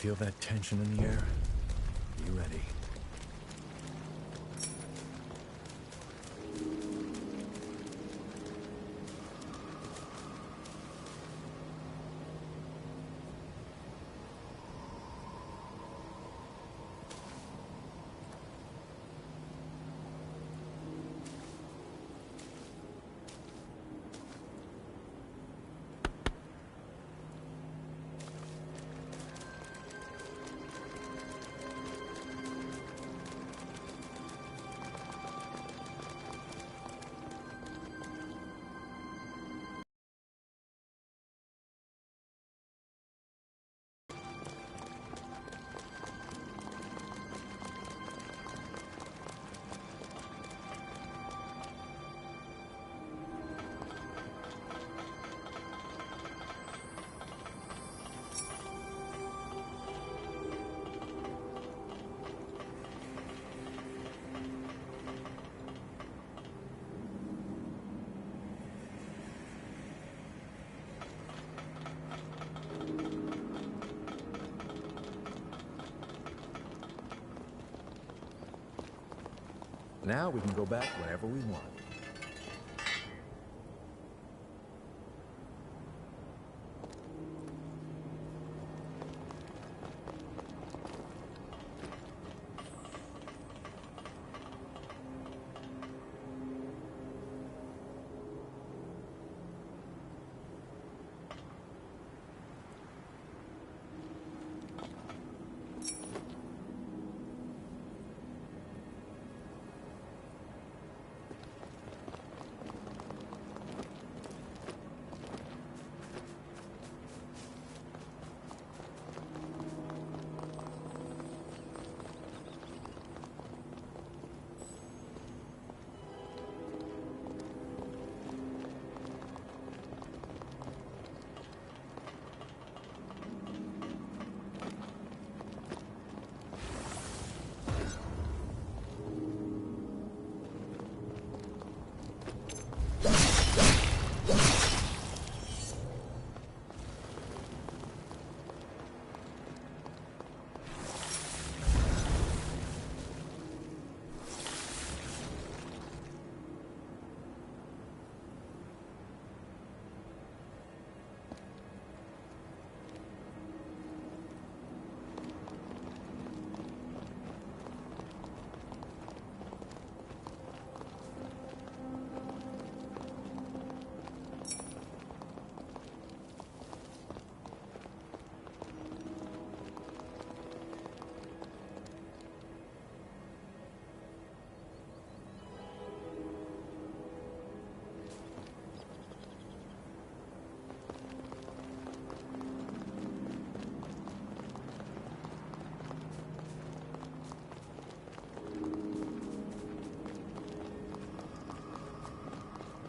S12: Feel that tension in the air? Be ready. Now we can go back whenever we want.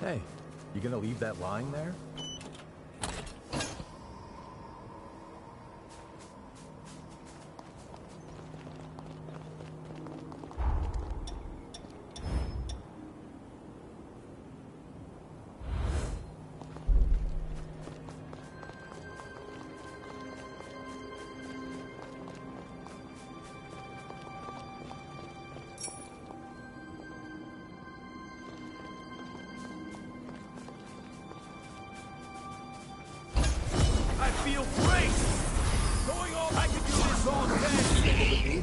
S12: Hey, you gonna leave that lying there?
S11: I feel great! Going all I can do this all day!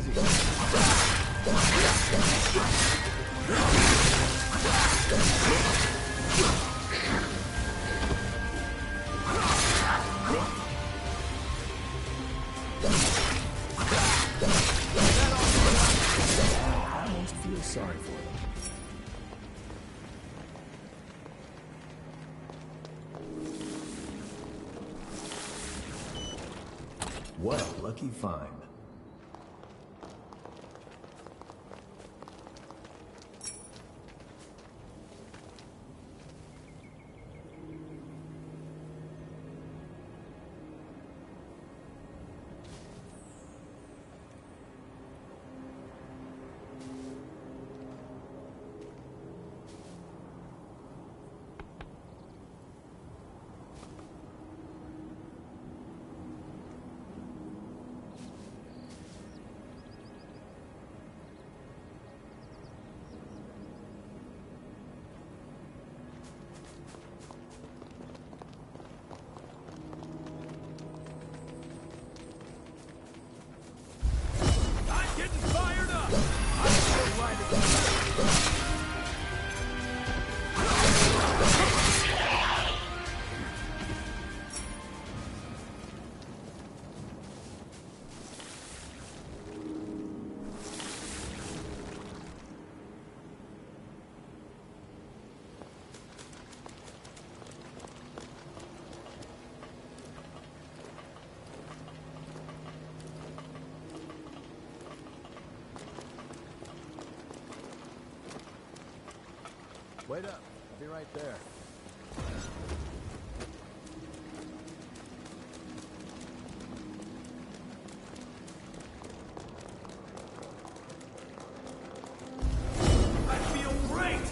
S12: I almost feel sorry for them. What a lucky find. Wait up. I'll be right there.
S11: I feel great!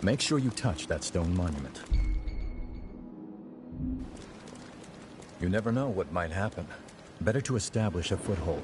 S12: Make sure you touch that stone monument. You never know what might happen. Better to establish a foothold.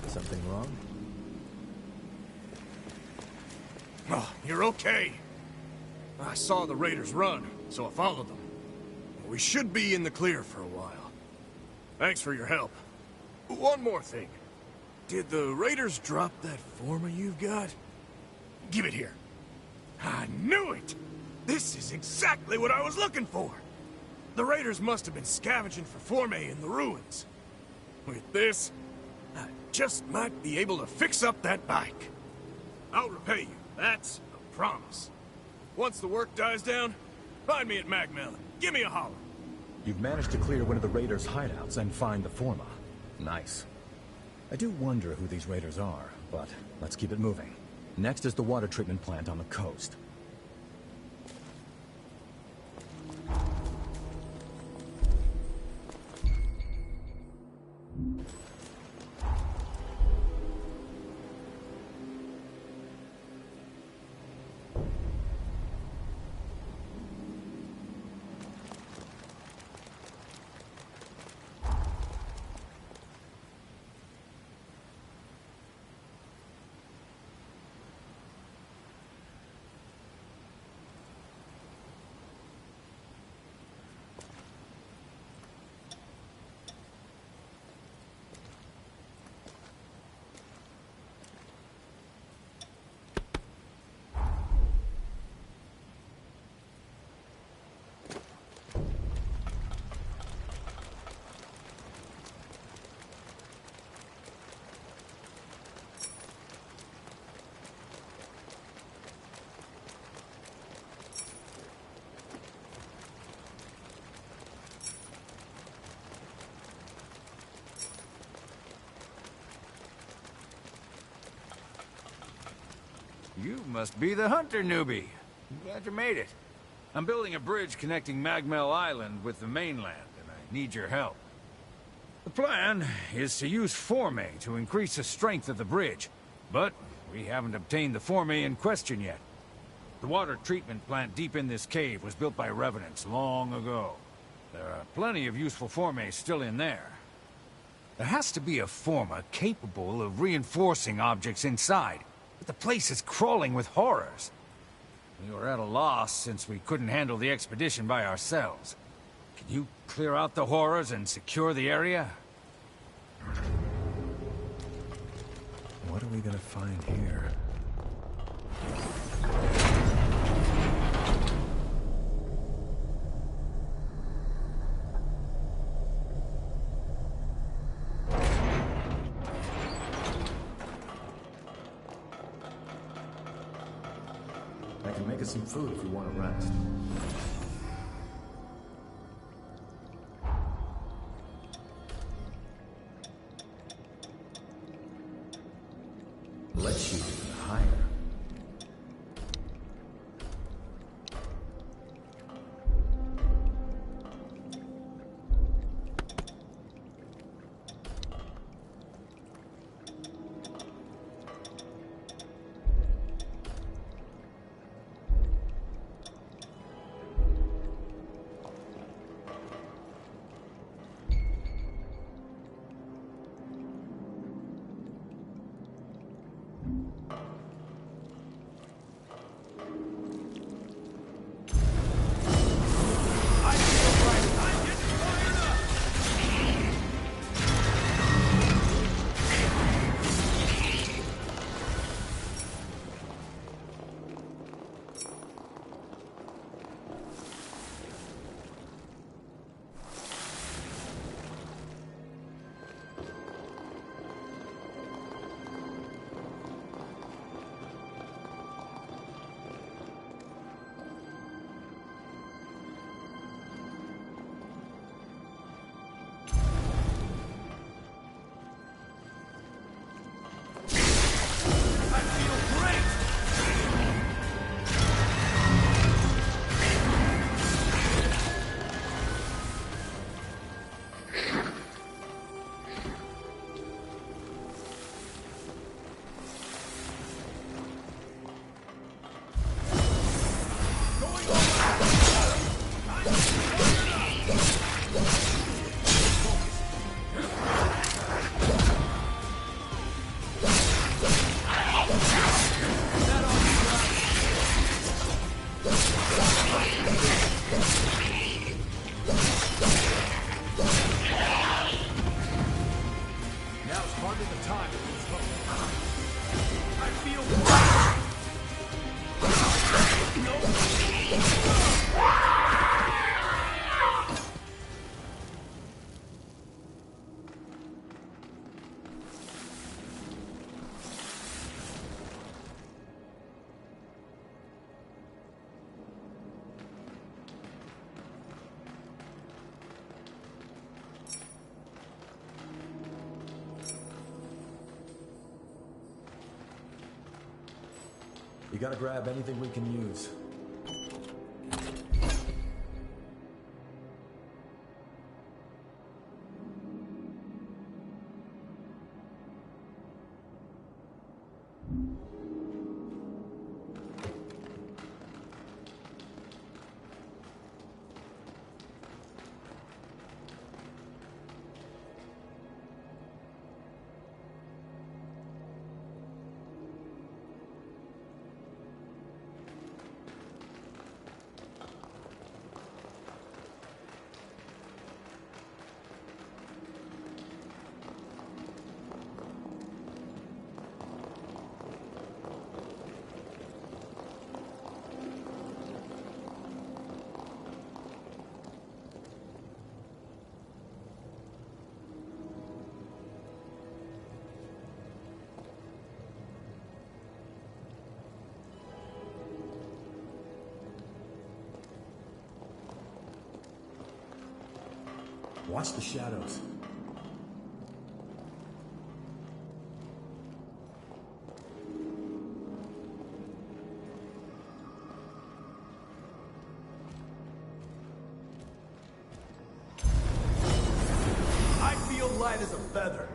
S12: Something wrong?
S11: Oh, you're okay. I saw the raiders run, so I followed them. We should be in the clear for a while. Thanks for your help. One more thing. Did the raiders drop that forma you've got? Give it here. I knew it! This is exactly what I was looking for! The raiders must have been scavenging for forme in the ruins. With this, I just might be able to fix up that bike. I'll repay you, that's a promise. Once the work dies down, find me at MagMell. Give me a holler.
S12: You've managed to clear one of the raiders' hideouts and find the forma. Nice. I do wonder who these raiders are, but let's keep it moving. Next is the water treatment plant on the coast.
S18: You must be the hunter newbie. I'm glad you made it. I'm building a bridge connecting MagMell Island with the mainland, and I need your help. The plan is to use forme to increase the strength of the bridge, but we haven't obtained the forme in question yet. The water treatment plant deep in this cave was built by revenants long ago. There are plenty of useful formae still in there. There has to be a forma capable of reinforcing objects inside, but the place is crawling with horrors. We were at a loss since we couldn't handle the expedition by ourselves. Can you clear out the horrors and secure the area?
S12: What are we gonna find here? I can make us some food if you want to rest. Let's shoot even higher. You gotta grab anything we can use. Watch the shadows.
S11: I feel light as a feather.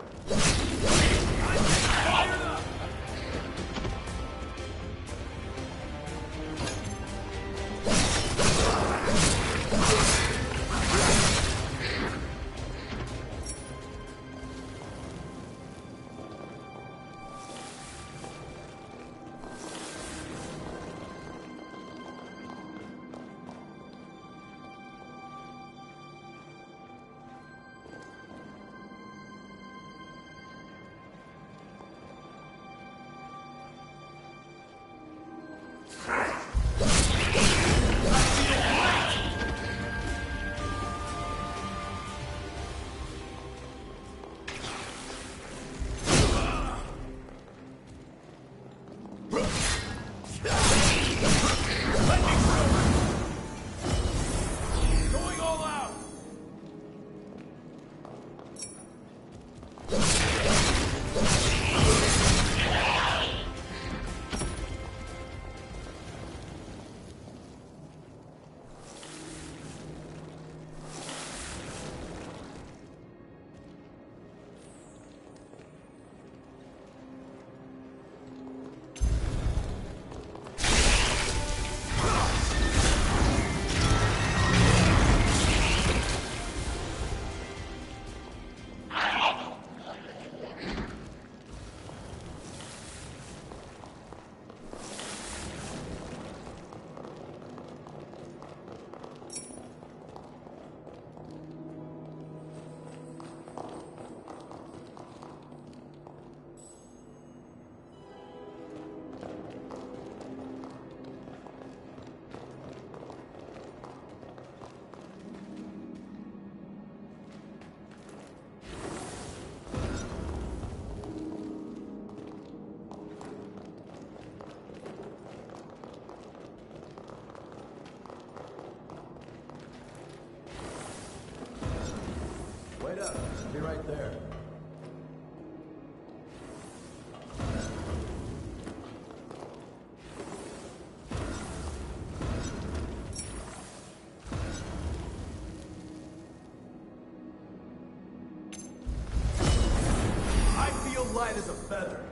S12: be right there.
S3: I feel light as a feather.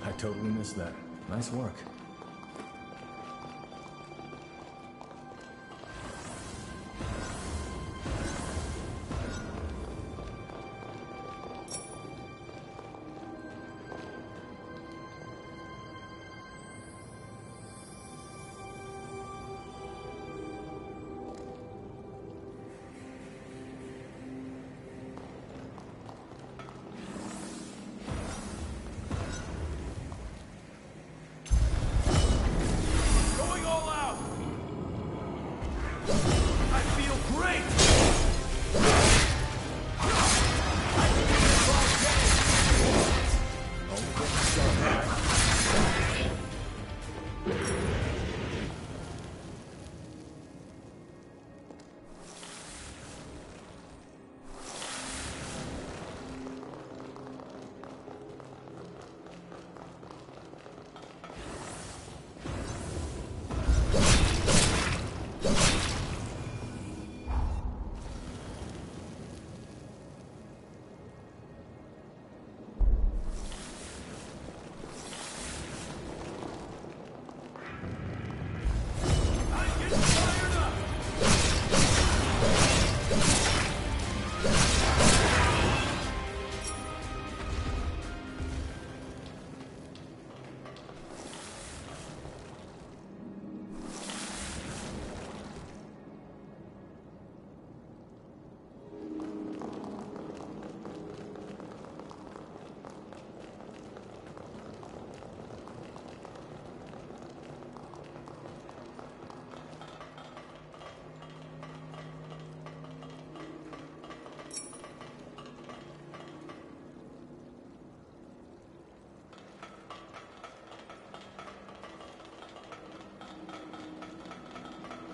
S12: I totally missed that. Nice work.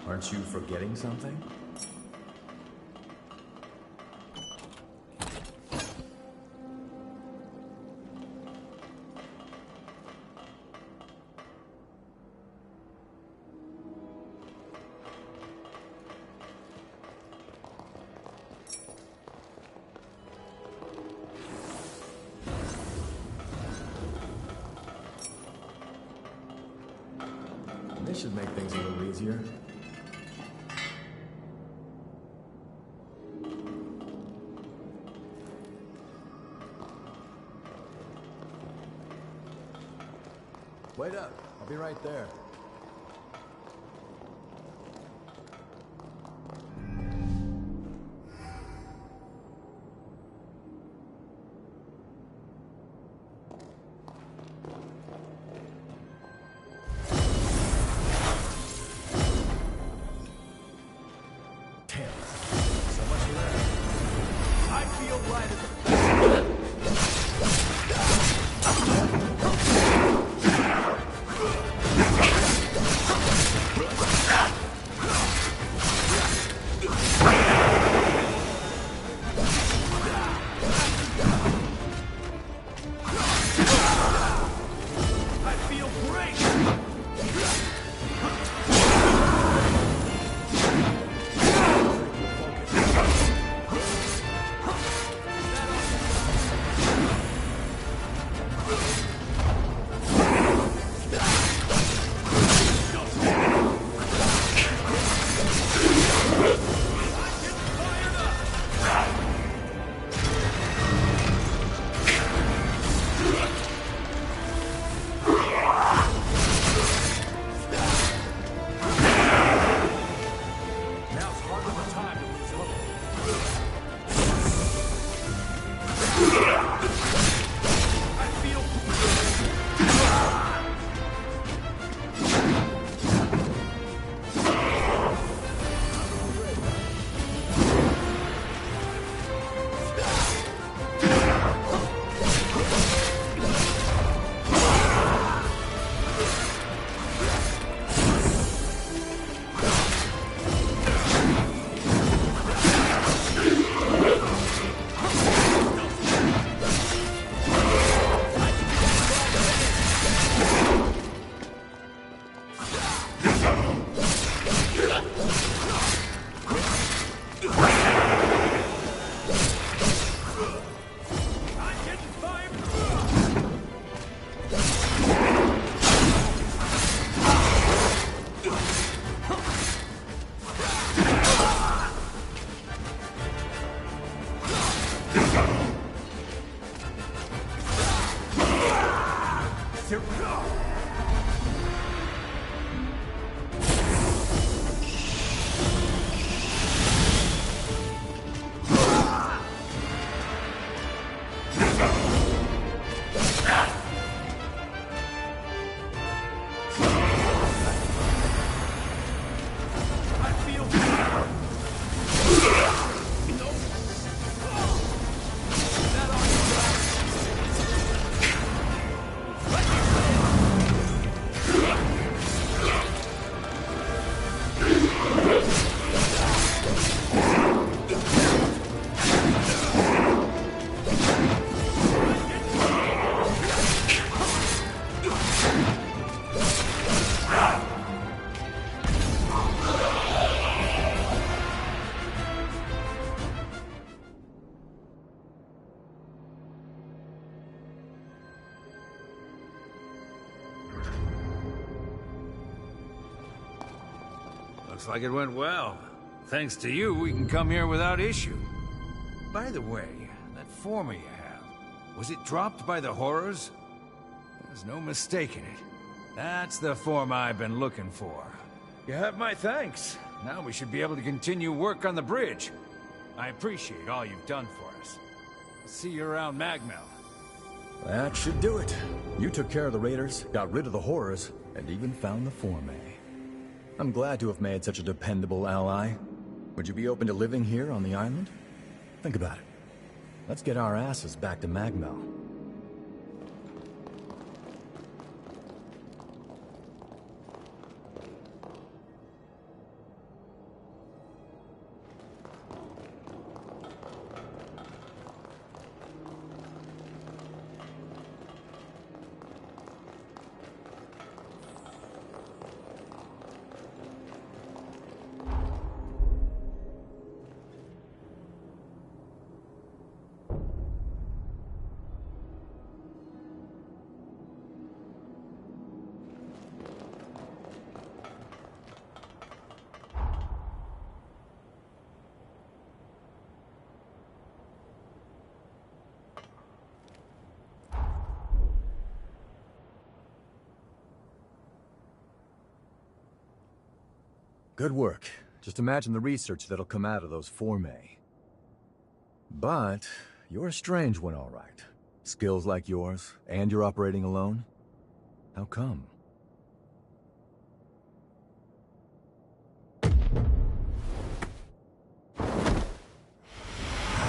S12: Aren't you forgetting something? This should make things a little easier. Wait up. I'll be right there.
S3: Light as a
S18: Looks like it went well. Thanks to you, we can come here without issue. By the way, that former you have, was it dropped by the horrors? There's no mistaking it. That's the form I've been looking for. You have my thanks. Now we should be able to continue work on the bridge. I appreciate all you've done for us. See you around MagMell.
S12: That should do it. You took care of the raiders, got rid of the horrors, and even found the Forme. I'm glad to have made such a dependable ally. Would you be open to living here on the island? Think about it. Let's get our asses back to MagMell. Good work. Just imagine the research that'll come out of those Forme. But you're a strange one, all right. Skills like yours, and you're operating alone? How come?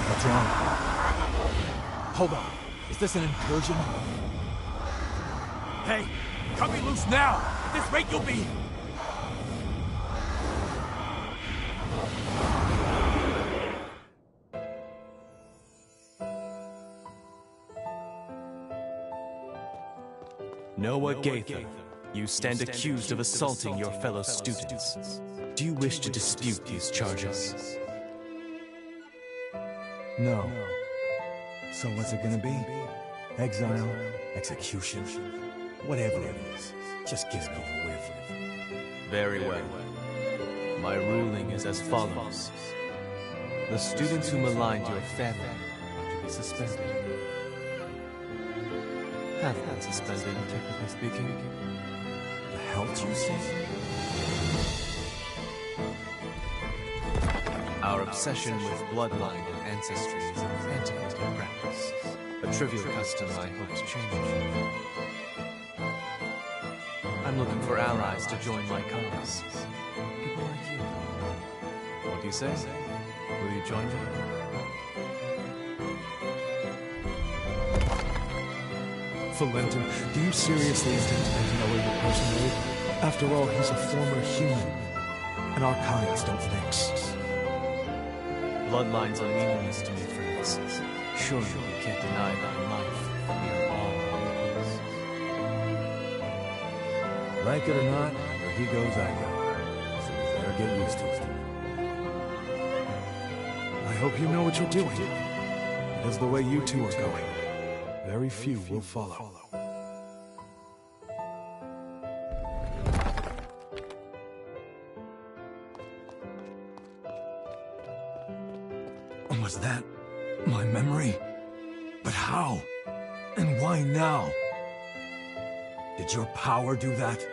S12: What's wrong? Hold on. Is this an incursion?
S11: Hey, cut me loose now! At this rate, you'll be...
S13: Noah Gaither, you stand accused of assaulting your fellow students. Do you wish to dispute these charges?
S12: No. So what's it gonna be? Exile? Execution? Whatever it is, just get it over with.
S13: Very well. My ruling is as follows. The students who maligned your family are to be suspended. Have been suspended, technically speaking.
S12: The hell did you say?
S13: Our obsession with bloodline and ancestry is an antiquated practice. A trivial custom I hope to change. I'm looking for allies to join my cause. People like you. What do you say? Will you join me?
S9: Valentin, do you seriously intend to make Noah your personal aide? After all, he's a former human, and our kinds don't mix.
S13: Bloodlines are meaningless to me, friends. Surely you can't deny that in life we are all equals.
S12: Like it or not, where he goes, I go. So you better get used to it.
S9: I hope you know what you're doing. Because the way you two are going, very few will follow.
S12: Was that my memory? But how? And why now? Did your power do that?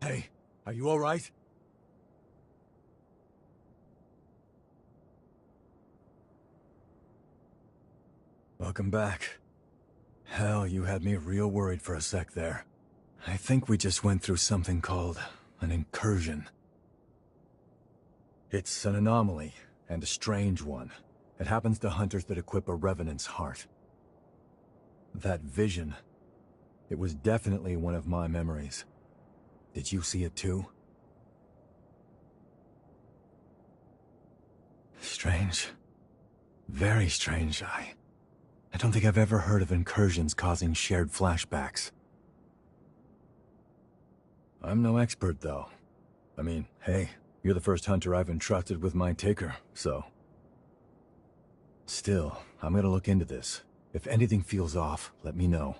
S12: Hey, are you all right? Welcome back. Hell, you had me real worried for a sec there. I think we just went through something called an incursion. It's an anomaly, and a strange one. It happens to hunters that equip a Revenant's heart. That vision, it was definitely one of my memories. Did you see it too? Strange. Very strange. I don't think I've ever heard of incursions causing shared flashbacks. I'm no expert, though. I mean, hey, you're the first hunter I've entrusted with my taker, so... Still, I'm gonna look into this. If anything feels off, let me know.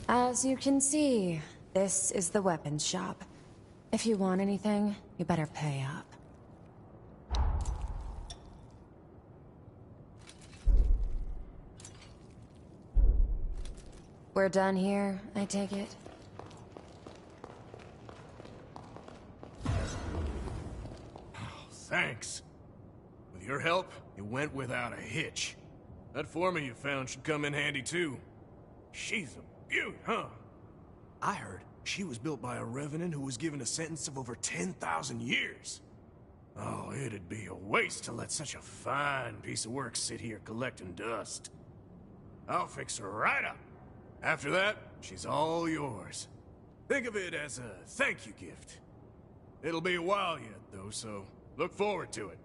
S19: As you can see, this is the weapons shop. If you want anything, you better pay up. We're done here, I take it?
S11: Thanks. With your help, it went without a hitch. That foreman you found should come in handy too. She's a beaut, huh? I heard she was built by a revenant who was given a sentence of over 10,000 years. Oh, it'd be a waste to let such a fine piece of work sit here collecting dust. I'll fix her right up. After that, she's all yours. Think of it as a thank you gift. It'll be a while yet, though, so look forward to it.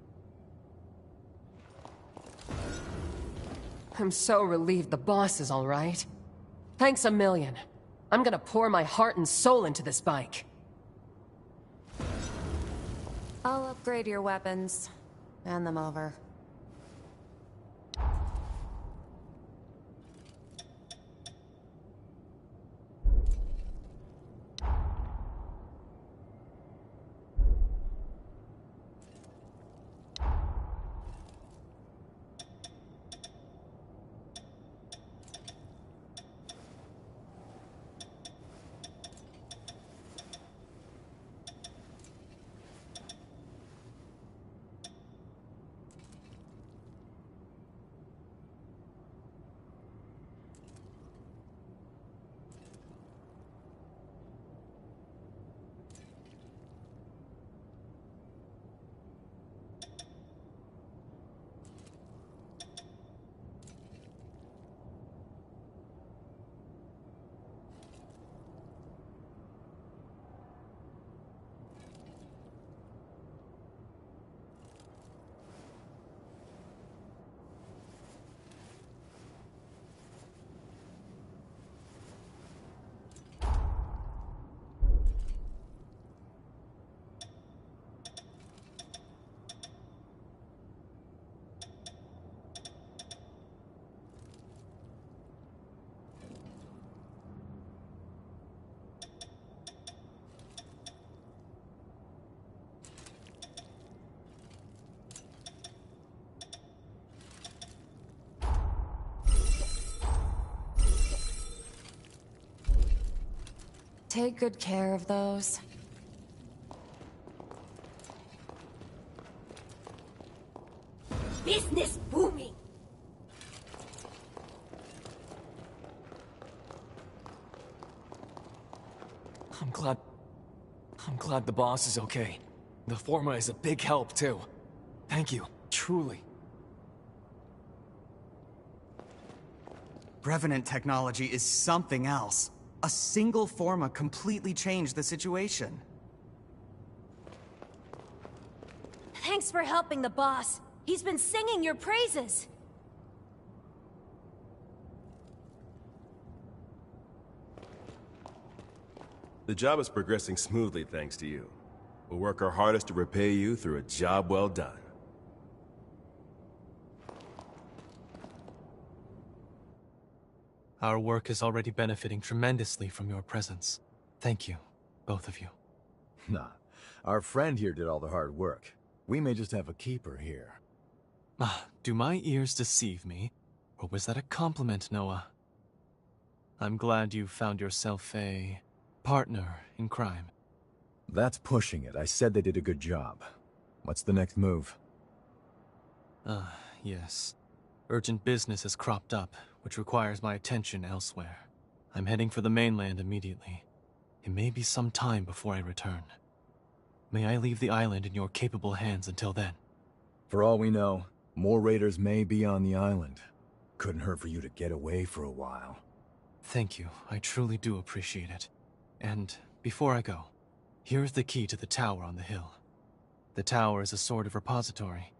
S15: I'm so relieved the boss is all right. Thanks a million. I'm gonna pour my heart and soul into this bike.
S19: I'll upgrade your weapons. Hand them over. Take good care of those.
S17: I'm glad the boss is okay. The Forma is a big help, too. Thank you, truly.
S3: Revenant technology is something else. A single Forma completely changed the situation.
S20: Thanks for helping the boss. He's been singing your praises.
S4: The job is progressing smoothly thanks to you. We'll work our hardest to repay you through a job well done.
S13: Our work is already benefiting tremendously from your presence. Thank you, both of you.
S12: Nah, our friend here did all the hard work. We may just have a keeper here.
S13: Do my ears deceive me? Or was that a compliment, Noah? I'm glad you found yourself a partner in crime.
S12: That's pushing it. I said they did a good job. What's the next move?
S13: Yes. Urgent business has cropped up, which requires my attention elsewhere. I'm heading for the mainland immediately. It may be some time before I return. May I leave the island in your capable hands until then?
S12: For all we know, more raiders may be on the island. Couldn't hurt for you to get away for a while.
S13: Thank you. I truly do appreciate it. And before I go, here is the key to the tower on the hill. The tower is a sort of repository.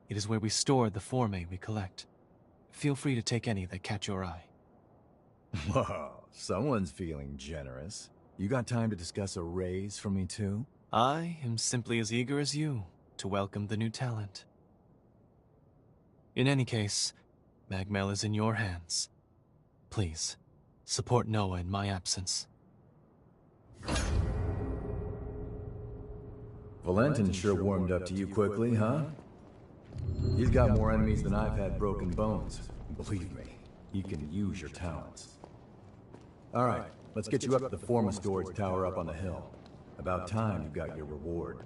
S13: It is where we store the Formae we collect. Feel free to take any that catch your eye.
S12: Whoa, someone's feeling generous. You got time to discuss a raise for me too?
S13: I am simply as eager as you to welcome the new talent. In any case, MagMell is in your hands. Please, support Noah in my absence.
S12: Valentin sure warmed up to you quickly, huh? He's got more enemies than I've had broken bones. Believe me, he can use your talents. Alright, let's get you up to the Forma storage tower up on the hill. About time you got your reward.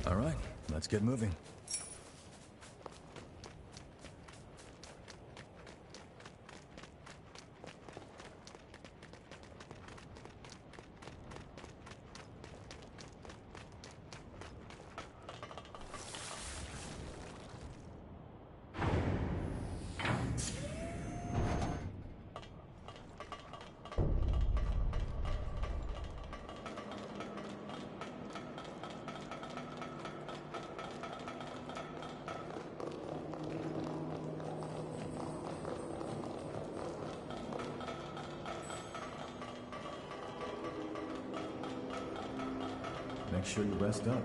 S12: Alright, let's get moving. Make sure you rest up.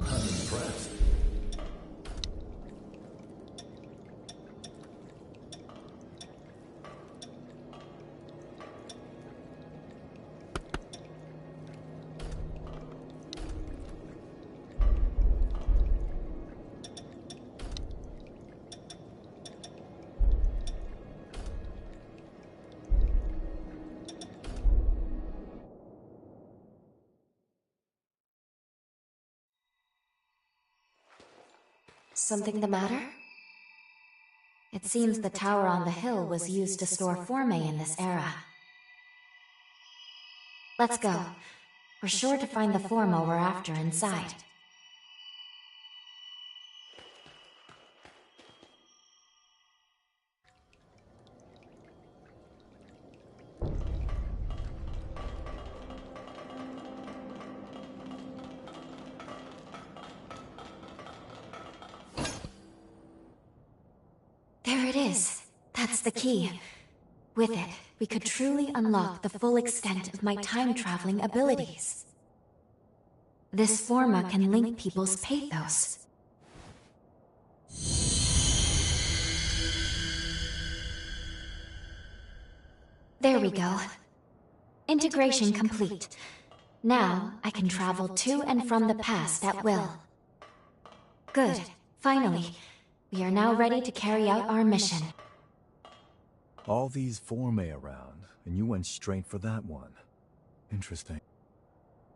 S12: I'm impressed.
S1: Something the matter? It seems the tower on the hill was used to store Formae in this era. Let's go. We're sure to find the Forma we're after inside. There it is. That's the key. With it, we could truly unlock the full extent of my time-traveling abilities. This Forma can link people's pathos. There we go. Integration complete. Now, I can travel to and from the past at will. Good. Finally. We are now ready to carry out our mission.
S12: All these Forme around, and you went straight for that one. Interesting.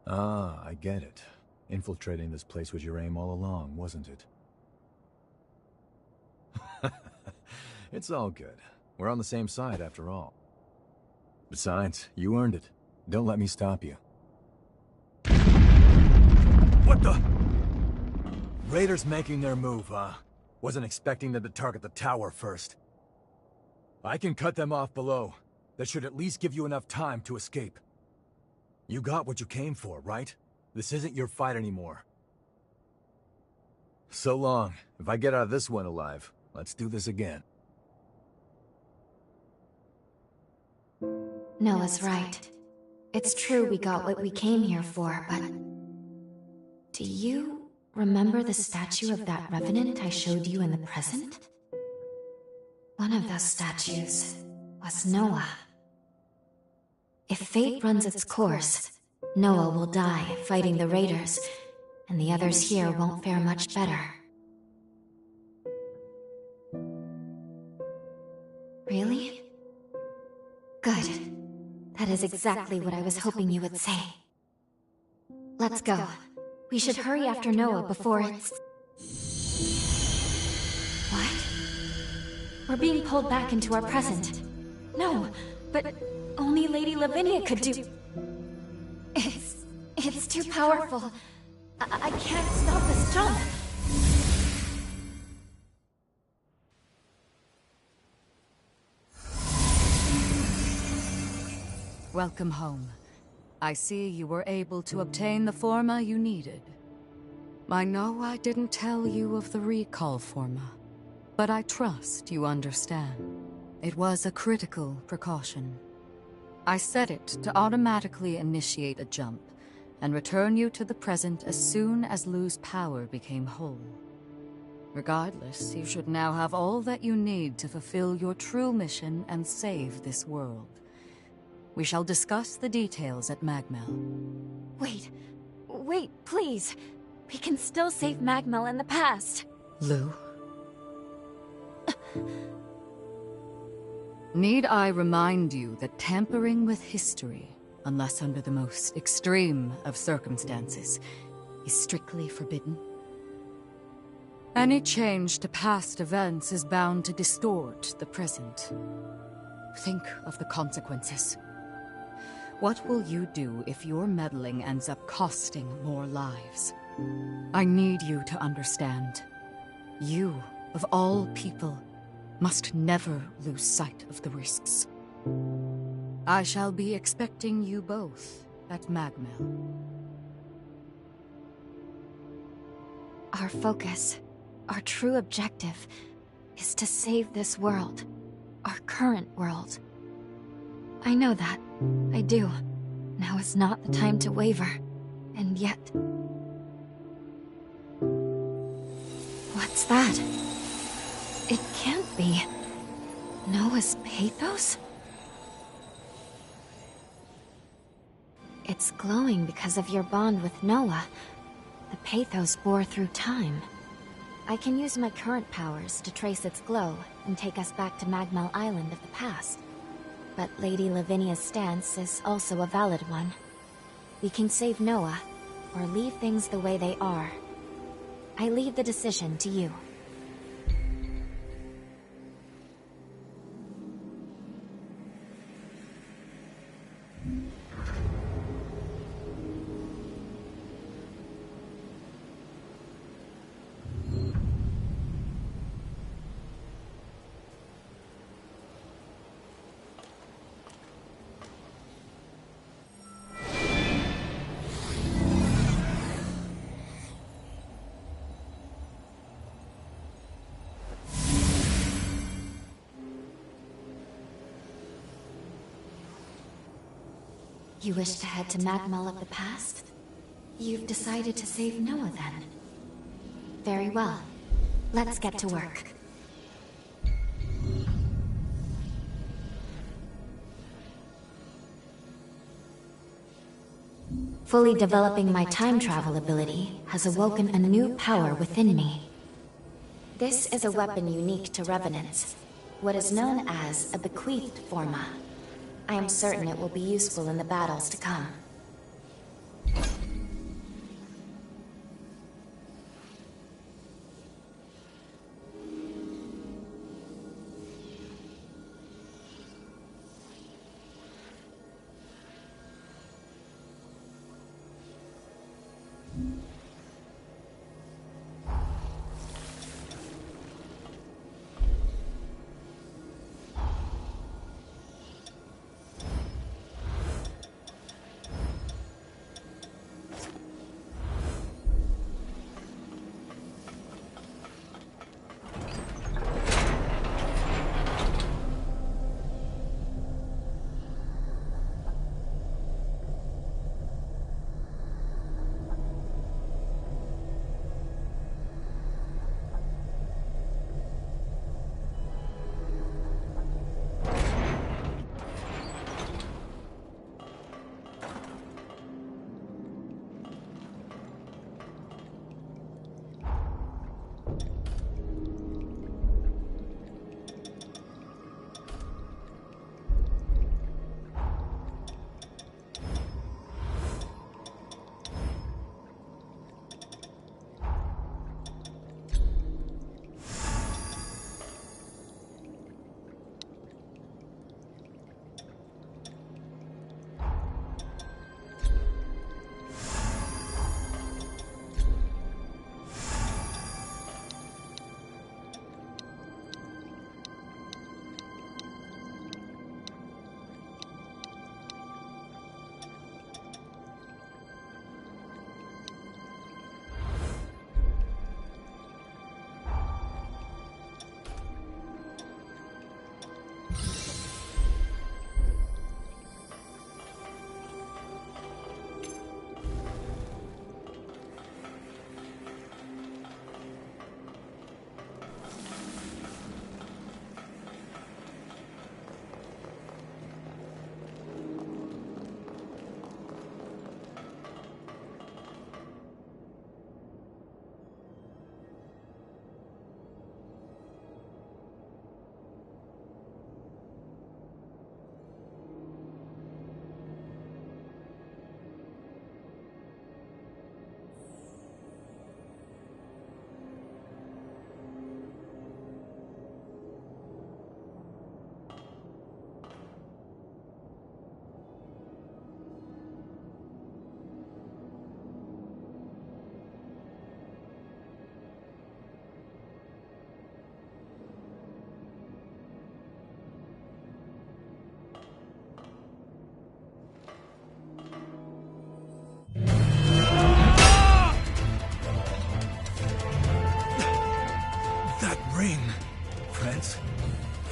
S12: Ah, I get it. Infiltrating this place was your aim all along, wasn't it? It's all good. We're on the same side after all. Besides, you earned it. Don't let me stop you. What the? Raiders making their move, huh? Wasn't expecting them to target the tower first. I can cut them off below. That should at least give you enough time to escape. You got what you came for, right? This isn't your fight anymore. So long. If I get out of this one alive, let's do this again.
S1: Noah's right. It's true we got what we came here for, but... Do you remember the statue of that revenant I showed you in the present? One of those statues was Noah. If fate runs its course, Noah will die fighting the raiders, and the others here won't fare much better. Really? Good. That is exactly what I was hoping you would say. Let's go. We should hurry after Noah before it's... What? We're being pulled back into our present. No, but only Lady Lavinia could do... It's too powerful. I can't stop this jump.
S2: Welcome home. I see you were able to obtain the forma you needed. I know I didn't tell you of the recall forma, but I trust you understand. It was a critical precaution. I set it to automatically initiate a jump and return you to the present as soon as Lu's power became whole. Regardless, you should now have all that you need to fulfill your true mission and save this world. We shall discuss the details at MagMell.
S1: Wait, please. We can still save MagMell in the past.
S2: Lu? Need I remind you that tampering with history, unless under the most extreme of circumstances, is strictly forbidden? Any change to past events is bound to distort the present. Think of the consequences. What will you do if your meddling ends up costing more lives? I need you to understand. You, of all people, must never lose sight of the risks. I shall be expecting you both at MagMell.
S1: Our focus, our true objective, is to save this world. Our current world. I know that. I do. Now is not the time to waver. And yet... What's that? It can't be. Noah's pathos? It's glowing because of your bond with Noah. The pathos bore through time. I can use my current powers to trace its glow and take us back to MagMell Island of the past. But Lady Lavinia's stance is also a valid one. We can save Noah, or leave things the way they are. I leave the decision to you. You wish to head to MagMell of the past? You've decided to save Noah, then? Very well. Let's get to work. Fully developing my time travel ability has awoken a new power within me. This is a weapon unique to Revenants, what is known as a bequeathed forma. I am certain it will be useful in the battles to come.
S11: Ring.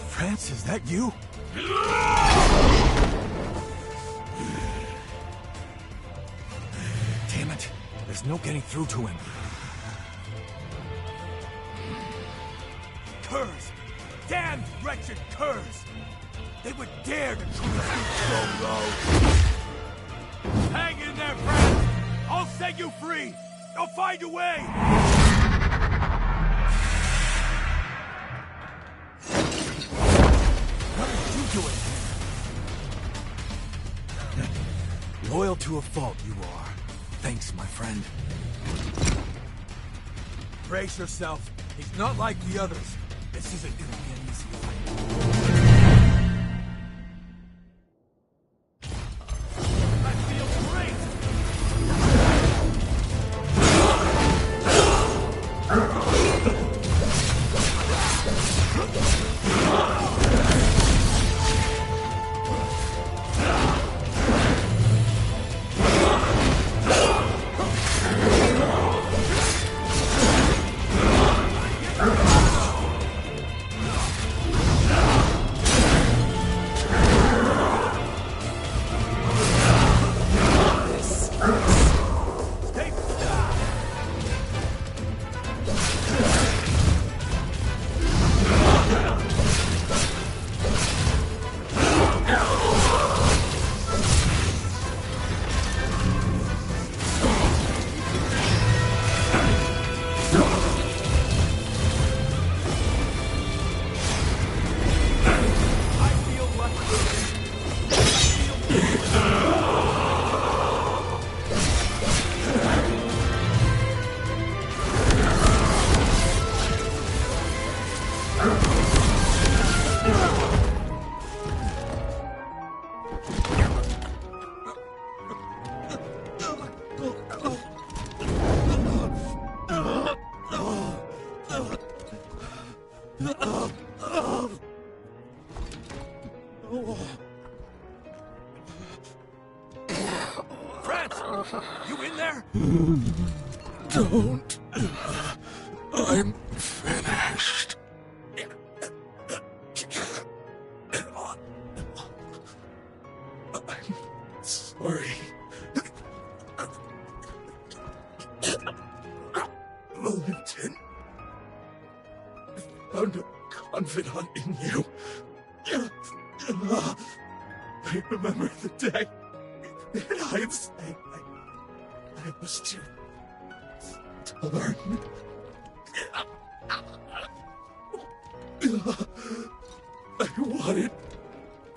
S11: France, is that you? Damn it. There's no getting through to him. Curs! Damn wretched curs! They would dare to try to shoot so low! Hang in there, friends! I'll set you free! I'll find a way! Loyal to a fault, you are. Thanks, my friend. Brace yourself. He's not like the others. This isn't gonna be an easy fight. I feel great! France! You in there?
S10: Don't. I'm finished. I'm sorry. Valentin found a confidant in you. I remember the day, and I was too torn. I wanted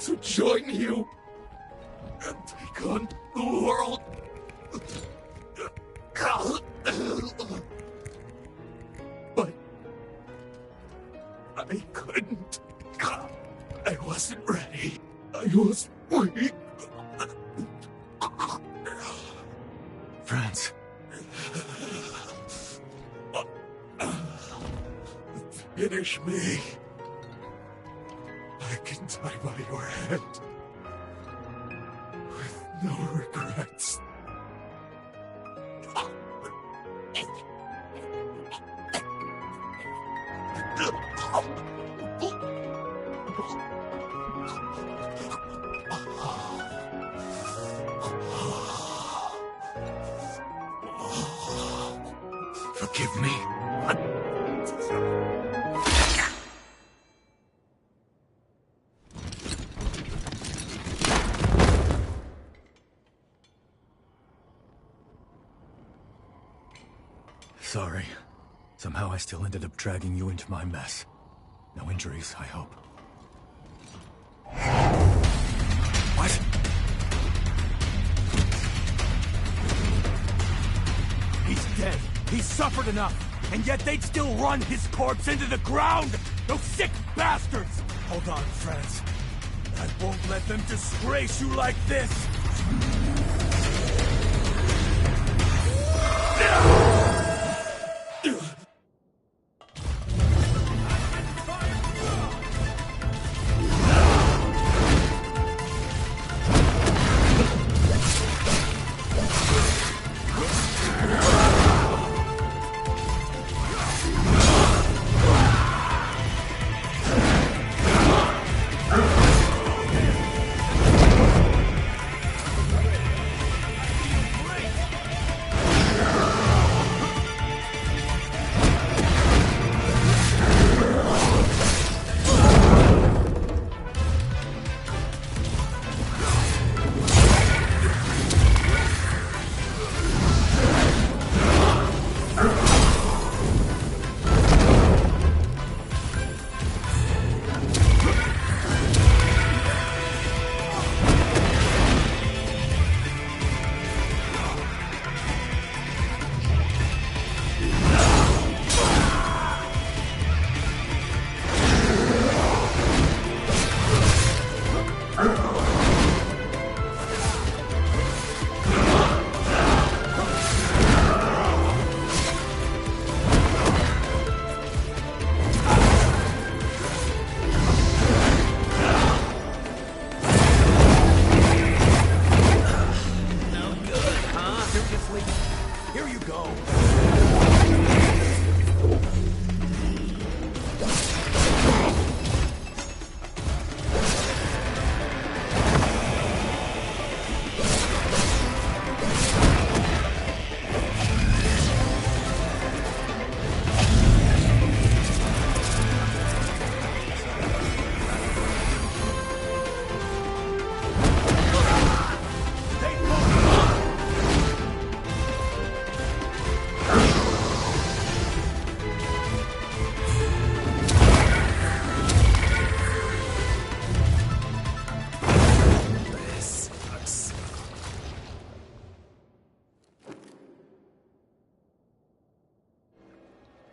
S10: to join you and take on the world. But I couldn't. I wasn't ready. I was weak.
S12: France.
S10: Finish me. I can die by your hand. With no regrets. Forgive me.
S12: Sorry. Somehow I still ended up dragging you into my mess. No injuries, I hope. What?
S11: He's dead. He's suffered enough. And yet they'd still run his corpse into the ground! Those sick bastards! Hold on, friends. I won't let them disgrace you like this!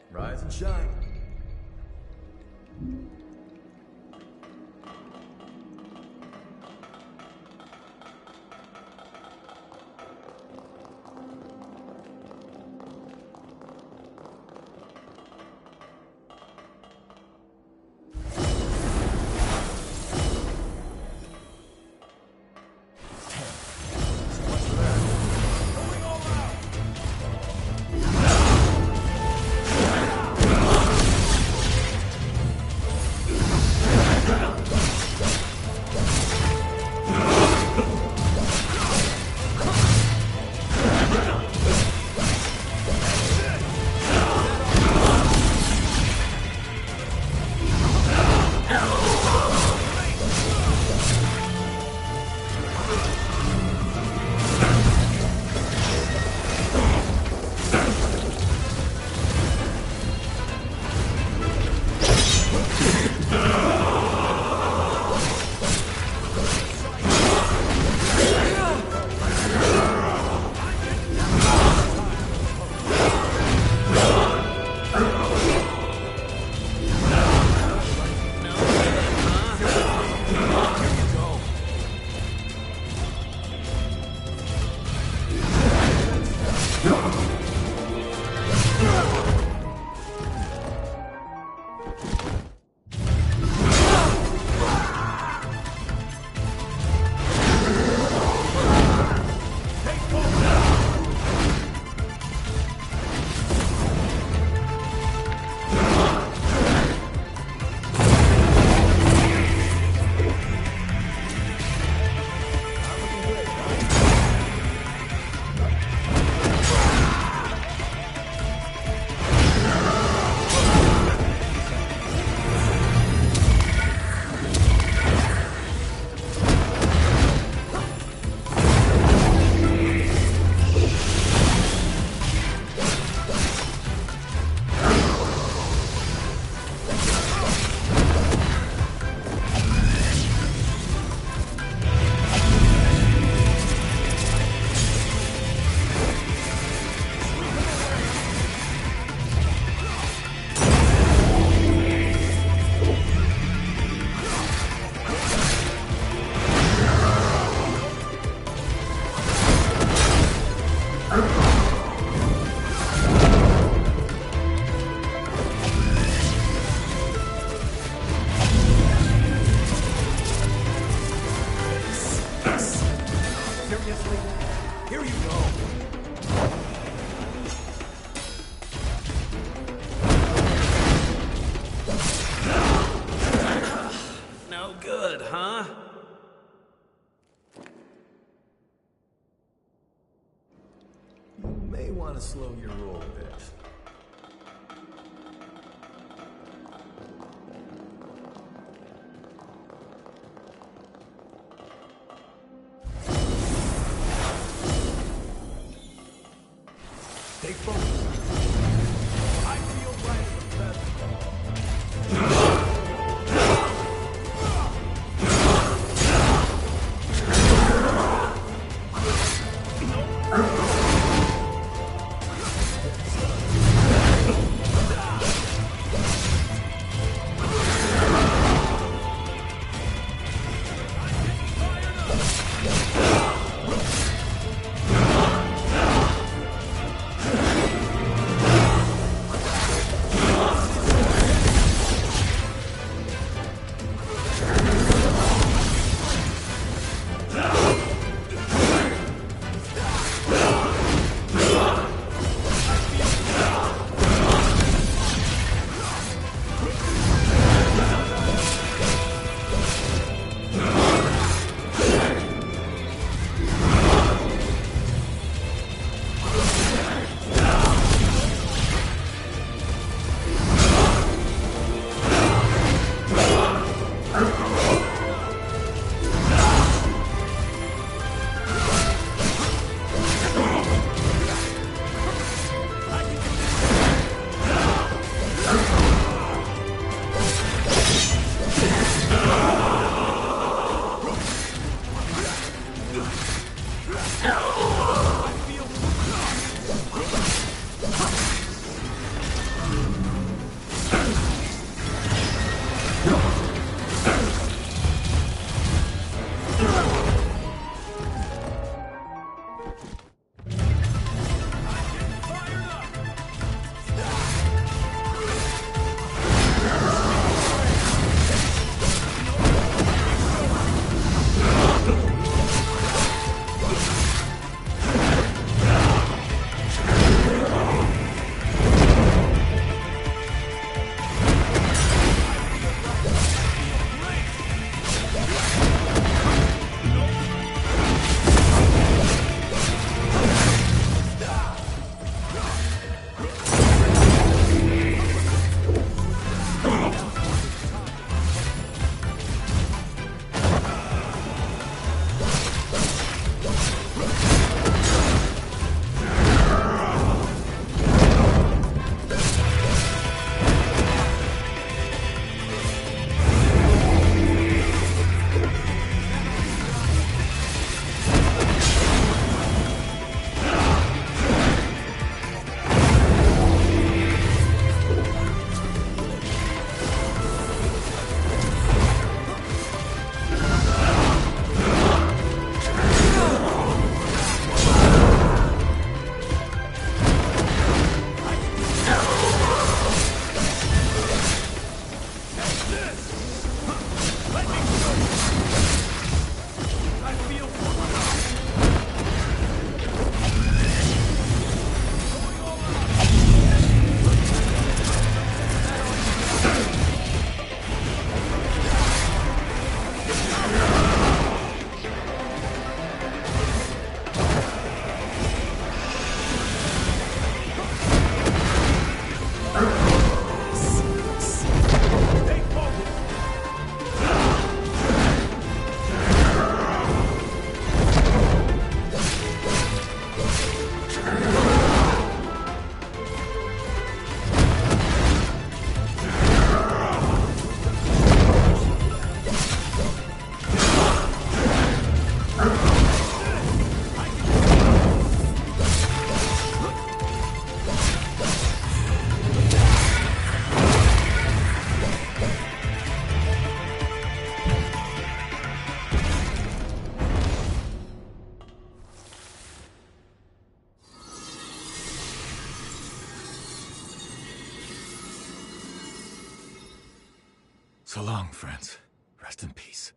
S12: Rise and shine.
S11: Seriously? Here you go.
S21: No good, huh?
S12: You may want to slow your roll a bit.
S11: Stay focused. I feel right as a feather.
S12: So long, friends. Rest in peace.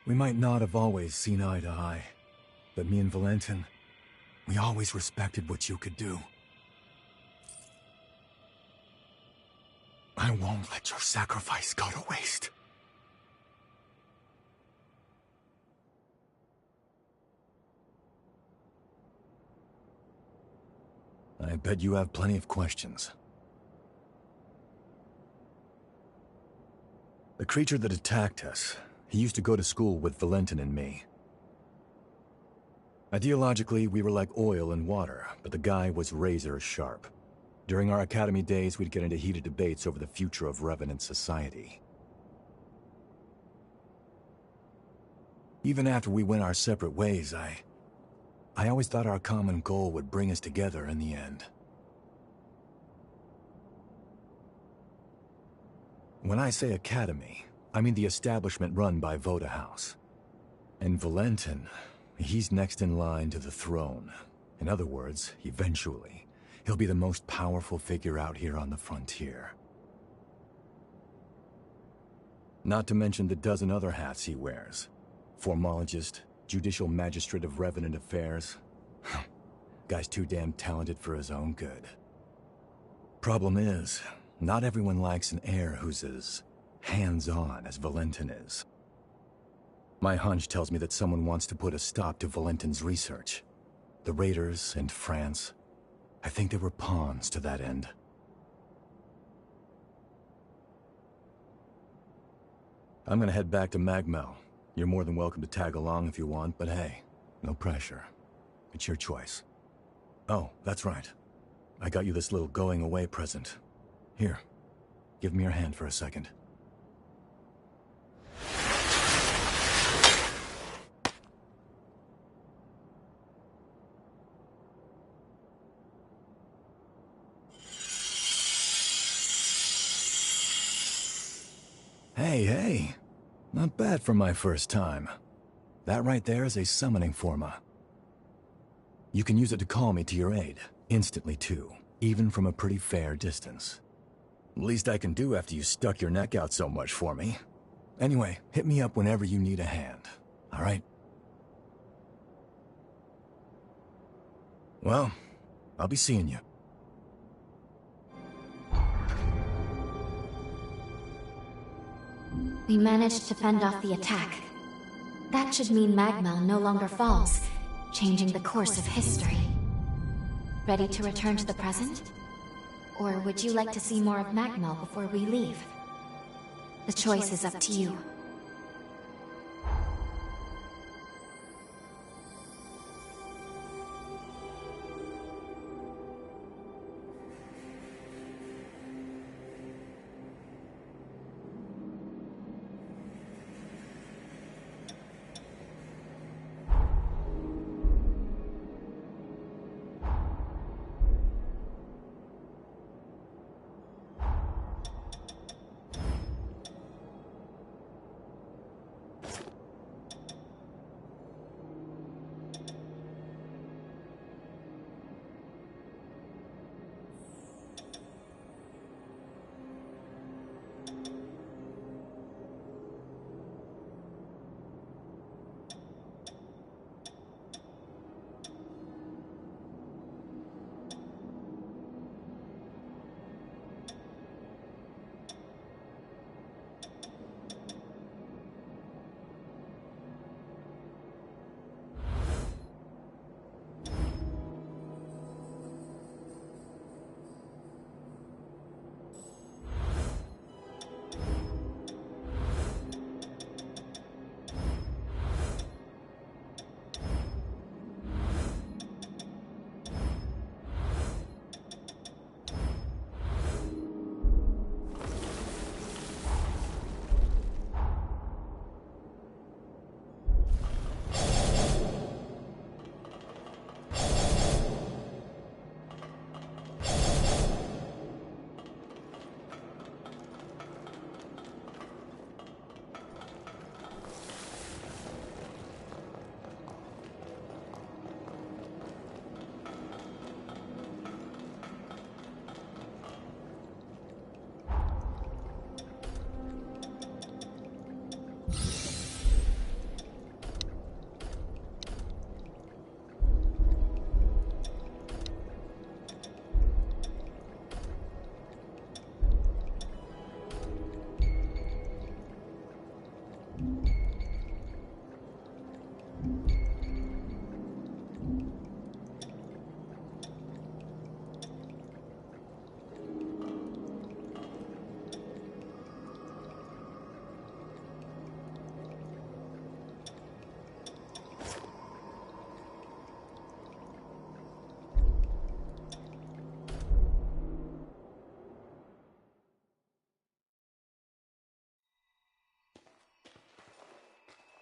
S12: We might not have always seen eye to eye, but me and Valentin, we always respected what you could do. I won't let your sacrifice go to waste. I bet you have plenty of questions. The creature that attacked us, he used to go to school with Valentin and me. Ideologically, we were like oil and water, but the guy was razor sharp. During our academy days, we'd get into heated debates over the future of Revenant society. Even after we went our separate ways, I always thought our common goal would bring us together in the end. When I say academy, I mean the establishment run by Voda House. And Valentin, he's next in line to the throne. In other words, eventually, he'll be the most powerful figure out here on the frontier. Not to mention the dozen other hats he wears. Formologist, Judicial Magistrate of Revenant Affairs. Guy's too damn talented for his own good. Problem is, not everyone likes an heir who's as hands-on as Valentin is. My hunch tells me that someone wants to put a stop to Valentin's research. The Raiders and France, I think they were pawns to that end. I'm gonna head back to MagMell. You're more than welcome to tag along if you want, but hey, no pressure. It's your choice. Oh, that's right. I got you this little going-away present. Here, give me your hand for a second. Hey, not bad for my first time. That right there is a summoning forma. You can use it to call me to your aid, instantly too, even from a pretty fair distance. Least I can do after you stuck your neck out so much for me. Anyway, hit me up whenever you need a hand, alright? Well, I'll be seeing you.
S1: We managed to fend off the attack. That should mean MagMell no longer falls, changing the course of history. Ready to return to the present? Or would you like to see more of MagMell before we leave? The choice is up to you.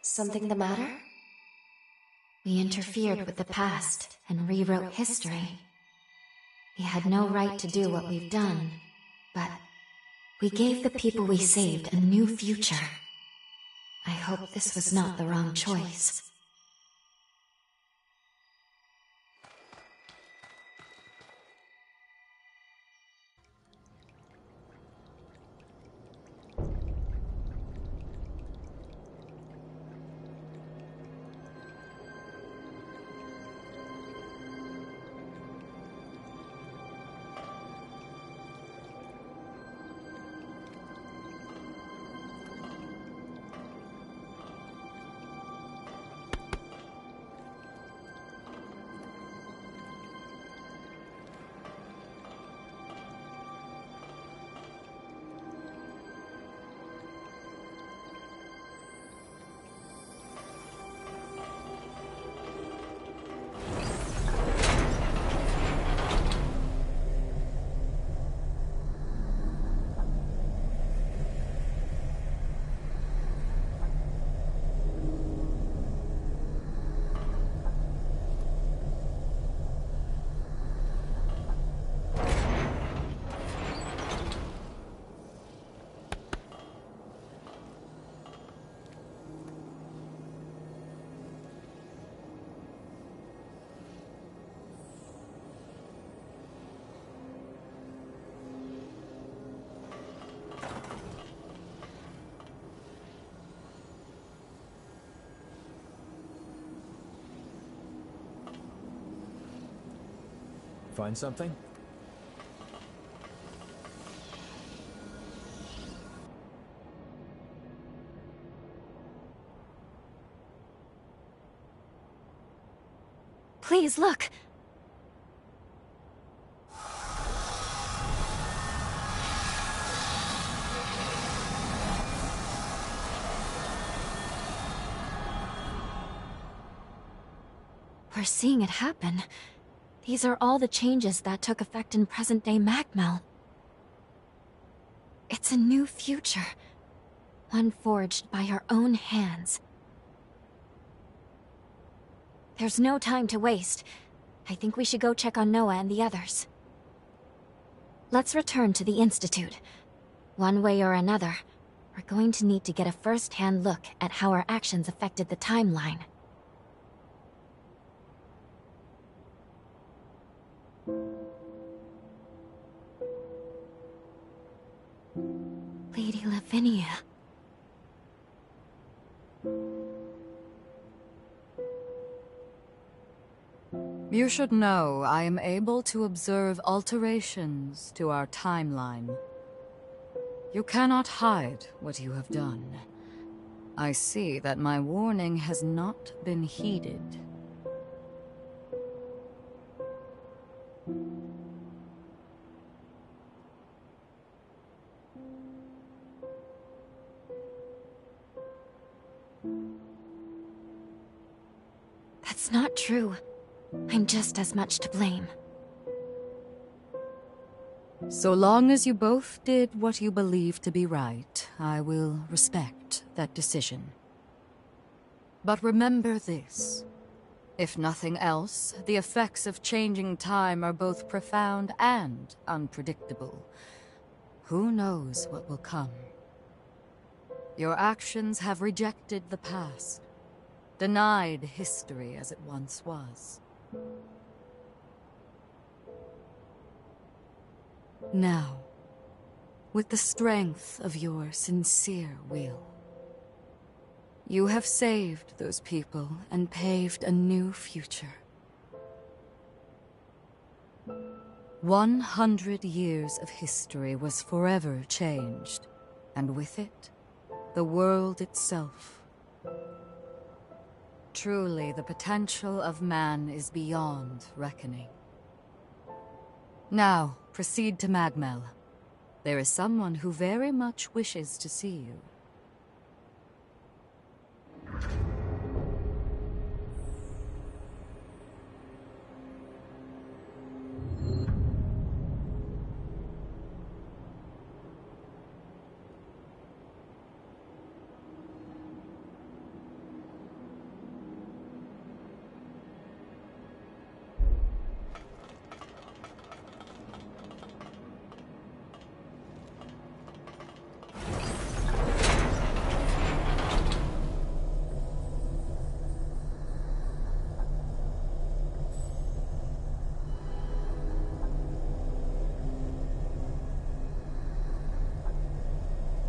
S1: Something the matter? We interfered with the past and rewrote history. We had no right to do what we've done, but we gave the people we saved a new future. I hope this was not the wrong choice.
S12: Find something?
S1: Please, look! We're seeing it happen. These are all the changes that took effect in present-day MagMell. It's a new future. One forged by our own hands. There's no time to waste. I think we should go check on Noah and the others. Let's return to the Institute. One way or another, we're going to need to get a first-hand look at how our actions affected the timeline. Lady Lavinia.
S2: You should know I am able to observe alterations to our timeline. You cannot hide what you have done. I see that my warning has not been heeded.
S1: That's not true. I'm just as much to blame.
S2: So long as you both did what you believe to be right, I will respect that decision. But remember this. If nothing else, the effects of changing time are both profound and unpredictable. Who knows what will come? Your actions have rejected the past, denied history as it once was. Now, with the strength of your sincere will, you have saved those people and paved a new future. 100 years of history was forever changed, and with it, the world itself. Truly, the potential of man is beyond reckoning. Now, proceed to MagMell. There is someone who very much wishes to see you.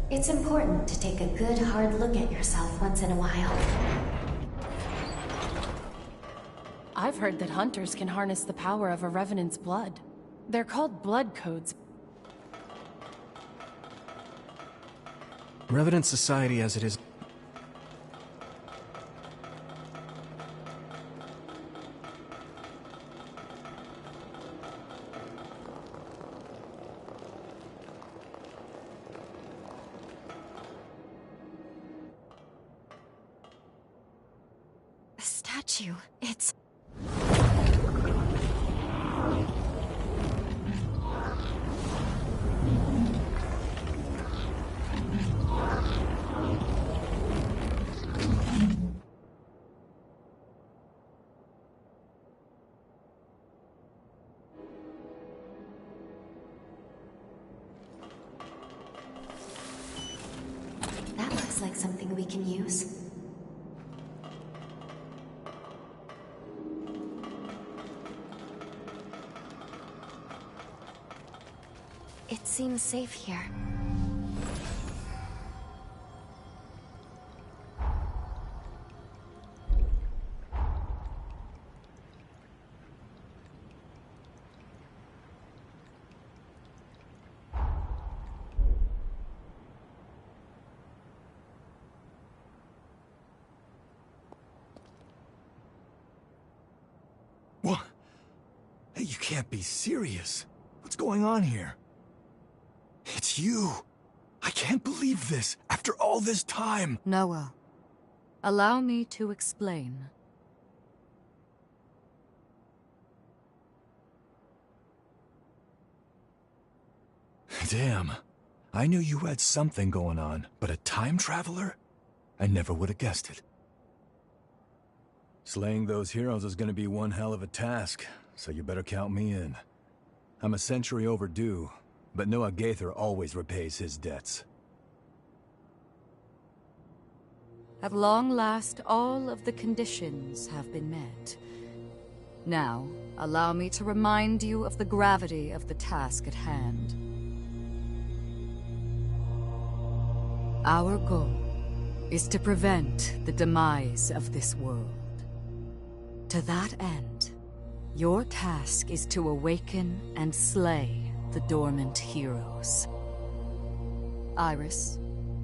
S1: It's important to take a good hard look at yourself once in a while.
S8: I've heard that hunters can harness the power of a revenant's blood. They're called blood codes.
S9: Revenant society as it is...
S1: A statue. It's... That looks like something we can use. It seems safe here.
S12: What? Hey, you can't be serious. What's going on here? It's you! I can't believe this, after all this time!
S2: Noah, allow me to explain.
S12: Damn. I knew you had something going on, but a time traveler? I never would have guessed it. Slaying those heroes is gonna be one hell of a task, so you better count me in. I'm a century overdue, but Noah Gaither always repays his debts.
S2: At long last, all of the conditions have been met. Now, allow me to remind you of the gravity of the task at hand. Our goal is to prevent the demise of this world. To that end, your task is to awaken and slay the dormant heroes. Iris,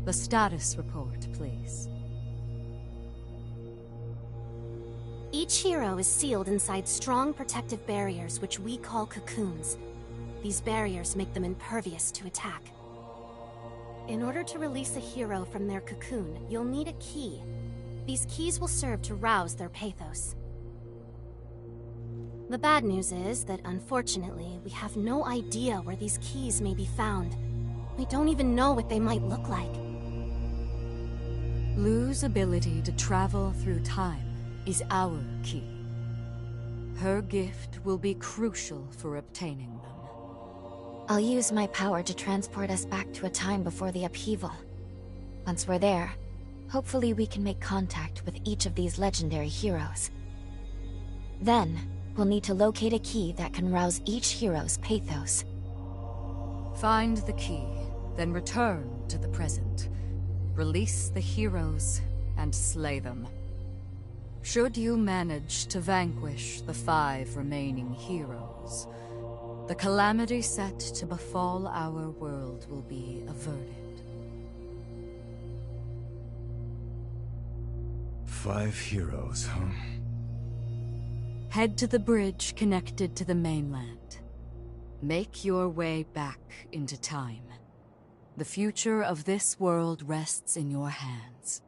S2: the status report, please.
S1: Each hero is sealed inside strong protective barriers which we call cocoons. These barriers make them impervious to attack. In order to release a hero from their cocoon, you'll need a key. These keys will serve to rouse their pathos. The bad news is that, unfortunately, we have no idea where these keys may be found. We don't even know what they might look like.
S2: Lu's ability to travel through time is our key. Her gift will be crucial for obtaining them.
S1: I'll use my power to transport us back to a time before the upheaval. Once we're there, hopefully we can make contact with each of these legendary heroes. Then, we'll need to locate a key that can rouse each hero's pathos.
S2: Find the key, then return to the present. Release the heroes and slay them. Should you manage to vanquish the 5 remaining heroes, the calamity set to befall our world will be averted.
S12: 5 heroes, huh?
S2: Head to the bridge connected to the mainland. Make your way back into time. The future of this world rests in your hands.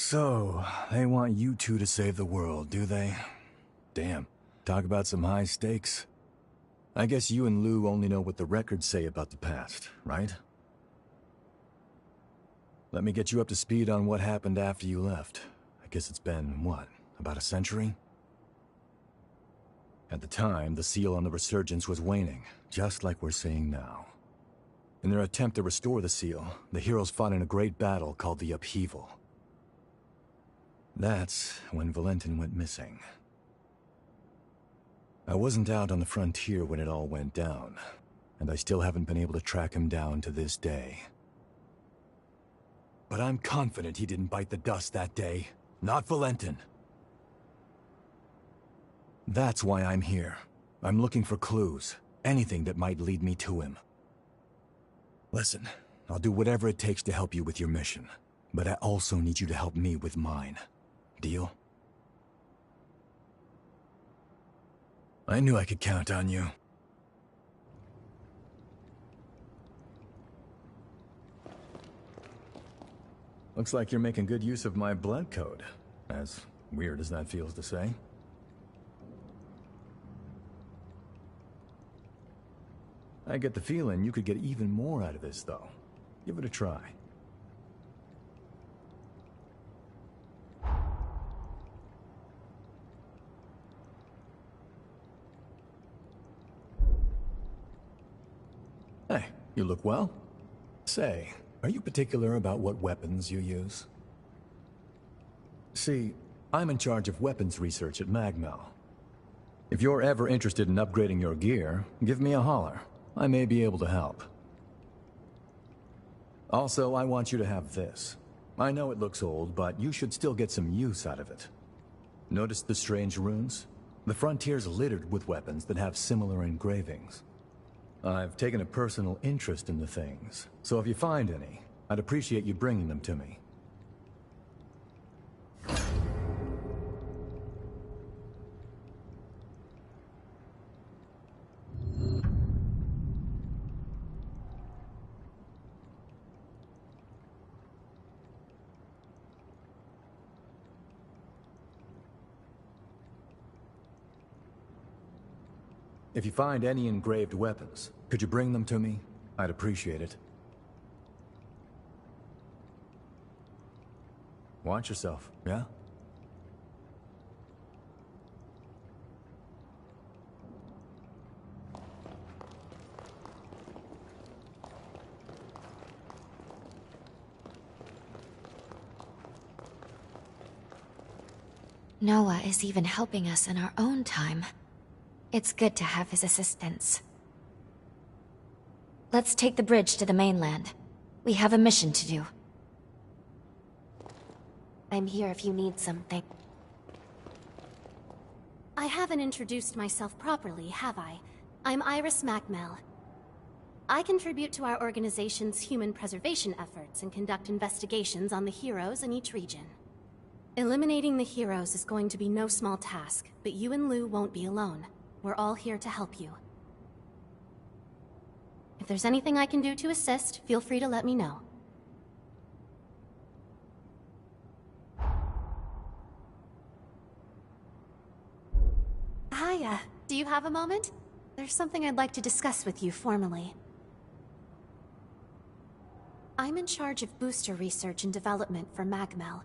S12: So, they want you two to save the world, do they? Damn, talk about some high stakes. I guess you and Lou only know what the records say about the past, right? Let me get you up to speed on what happened after you left. I guess it's been, what, about a century? At the time, the seal on the Resurgence was waning, just like we're seeing now. In their attempt to restore the seal, the heroes fought in a great battle called the Upheaval. That's when Valentin went missing. I wasn't out on the frontier when it all went down, and I still haven't been able to track him down to this day. But I'm confident he didn't bite the dust that day. Not Valentin. That's why I'm here. I'm looking for clues. Anything that might lead me to him. Listen, I'll do whatever it takes to help you with your mission. But I also need you to help me with mine. Deal? I knew I could count on you. Looks like you're making good use of my blood code. As weird as that feels to say. I get the feeling you could get even more out of this, though. Give it a try. Hey, you look well. Say, are you particular about what weapons you use? See, I'm in charge of weapons research at MagMell. If you're ever interested in upgrading your gear, give me a holler. I may be able to help. Also, I want you to have this. I know it looks old, but you should still get some use out of it. Notice the strange runes? The frontier's littered with weapons that have similar engravings. I've taken a personal interest in the things, so if you find any, I'd appreciate you bringing them to me. If you find any engraved weapons, could you bring them to me? I'd appreciate it. Watch yourself, yeah?
S1: Noah is even helping us in our own time. It's good to have his assistance. Let's take the bridge to the mainland. We have a mission to do. I'm here if you need something.
S5: I haven't introduced myself properly, have I? I'm Iris MagMell. I contribute to our organization's human preservation efforts and conduct investigations on the heroes in each region. Eliminating the heroes is going to be no small task, but you and Lou won't be alone. We're all here to help you. If there's anything I can do to assist, feel free to let me know. Hiya. Do you have a moment? There's something I'd like to discuss with you formally. I'm in charge of booster research and development for MagMell.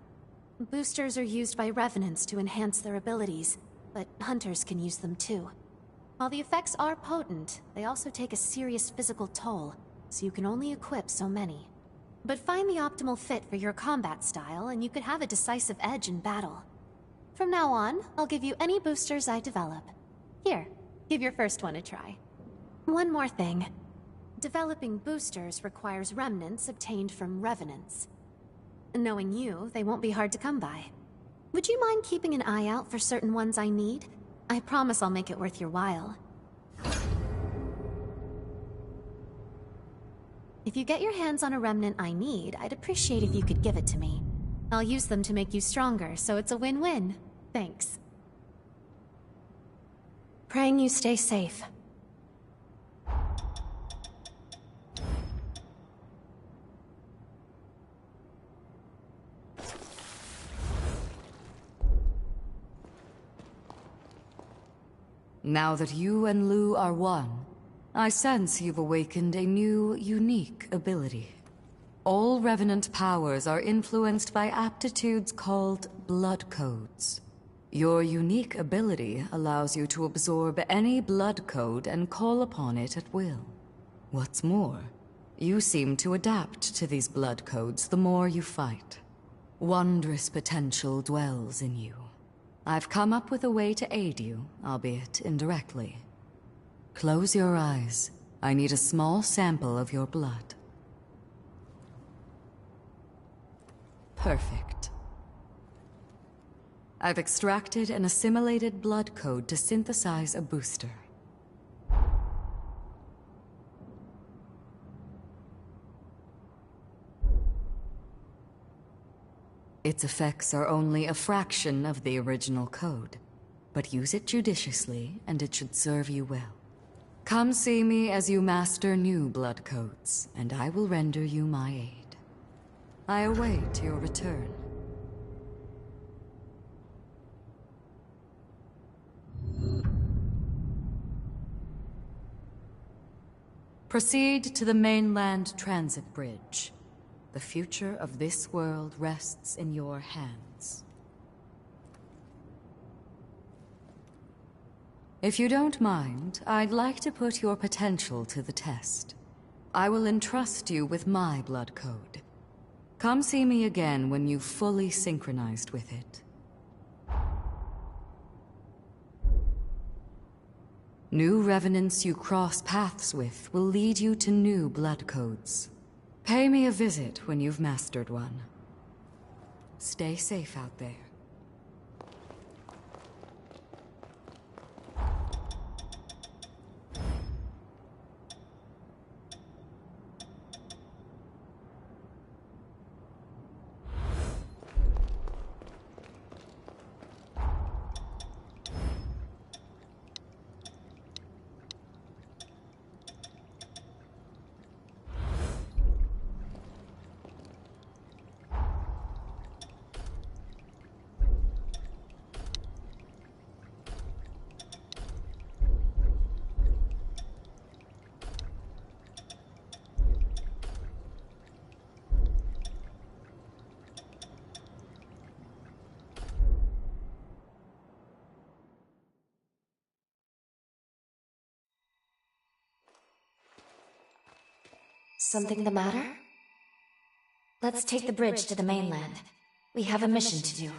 S5: Boosters are used by revenants to enhance their abilities, but hunters can use them too. While the effects are potent, they also take a serious physical toll, so you can only equip so many. But find the optimal fit for your combat style, and you could have a decisive edge in battle. From now on, I'll give you any boosters I develop. Here, give your first one a try. One more thing. Developing boosters requires remnants obtained from revenants. Knowing you, they won't be hard to come by. Would you mind keeping an eye out for certain ones I need? I promise I'll make it worth your while. If you get your hands on a remnant I need, I'd appreciate if you could give it to me. I'll use them to make you stronger, so it's a win-win. Thanks. Praying you stay safe.
S2: Now that you and Lu are one, I sense you've awakened a new, unique ability. All Revenant powers are influenced by aptitudes called blood codes. Your unique ability allows you to absorb any blood code and call upon it at will. What's more, you seem to adapt to these blood codes the more you fight. Wondrous potential dwells in you. I've come up with a way to aid you, albeit indirectly. Close your eyes. I need a small sample of your blood. Perfect. I've extracted and assimilated blood code to synthesize a booster. Its effects are only a fraction of the original code, but use it judiciously and it should serve you well. Come see me as you master new blood codes, and I will render you my aid. I await your return. Proceed to the mainland transit bridge. The future of this world rests in your hands. If you don't mind, I'd like to put your potential to the test. I will entrust you with my blood code. Come see me again when you've fully synchronized with it. New revenants you cross paths with will lead you to new blood codes. Pay me a visit when you've mastered one. Stay safe out there.
S1: Something the matter? Let's take the bridge to the mainland. We have a mission to do.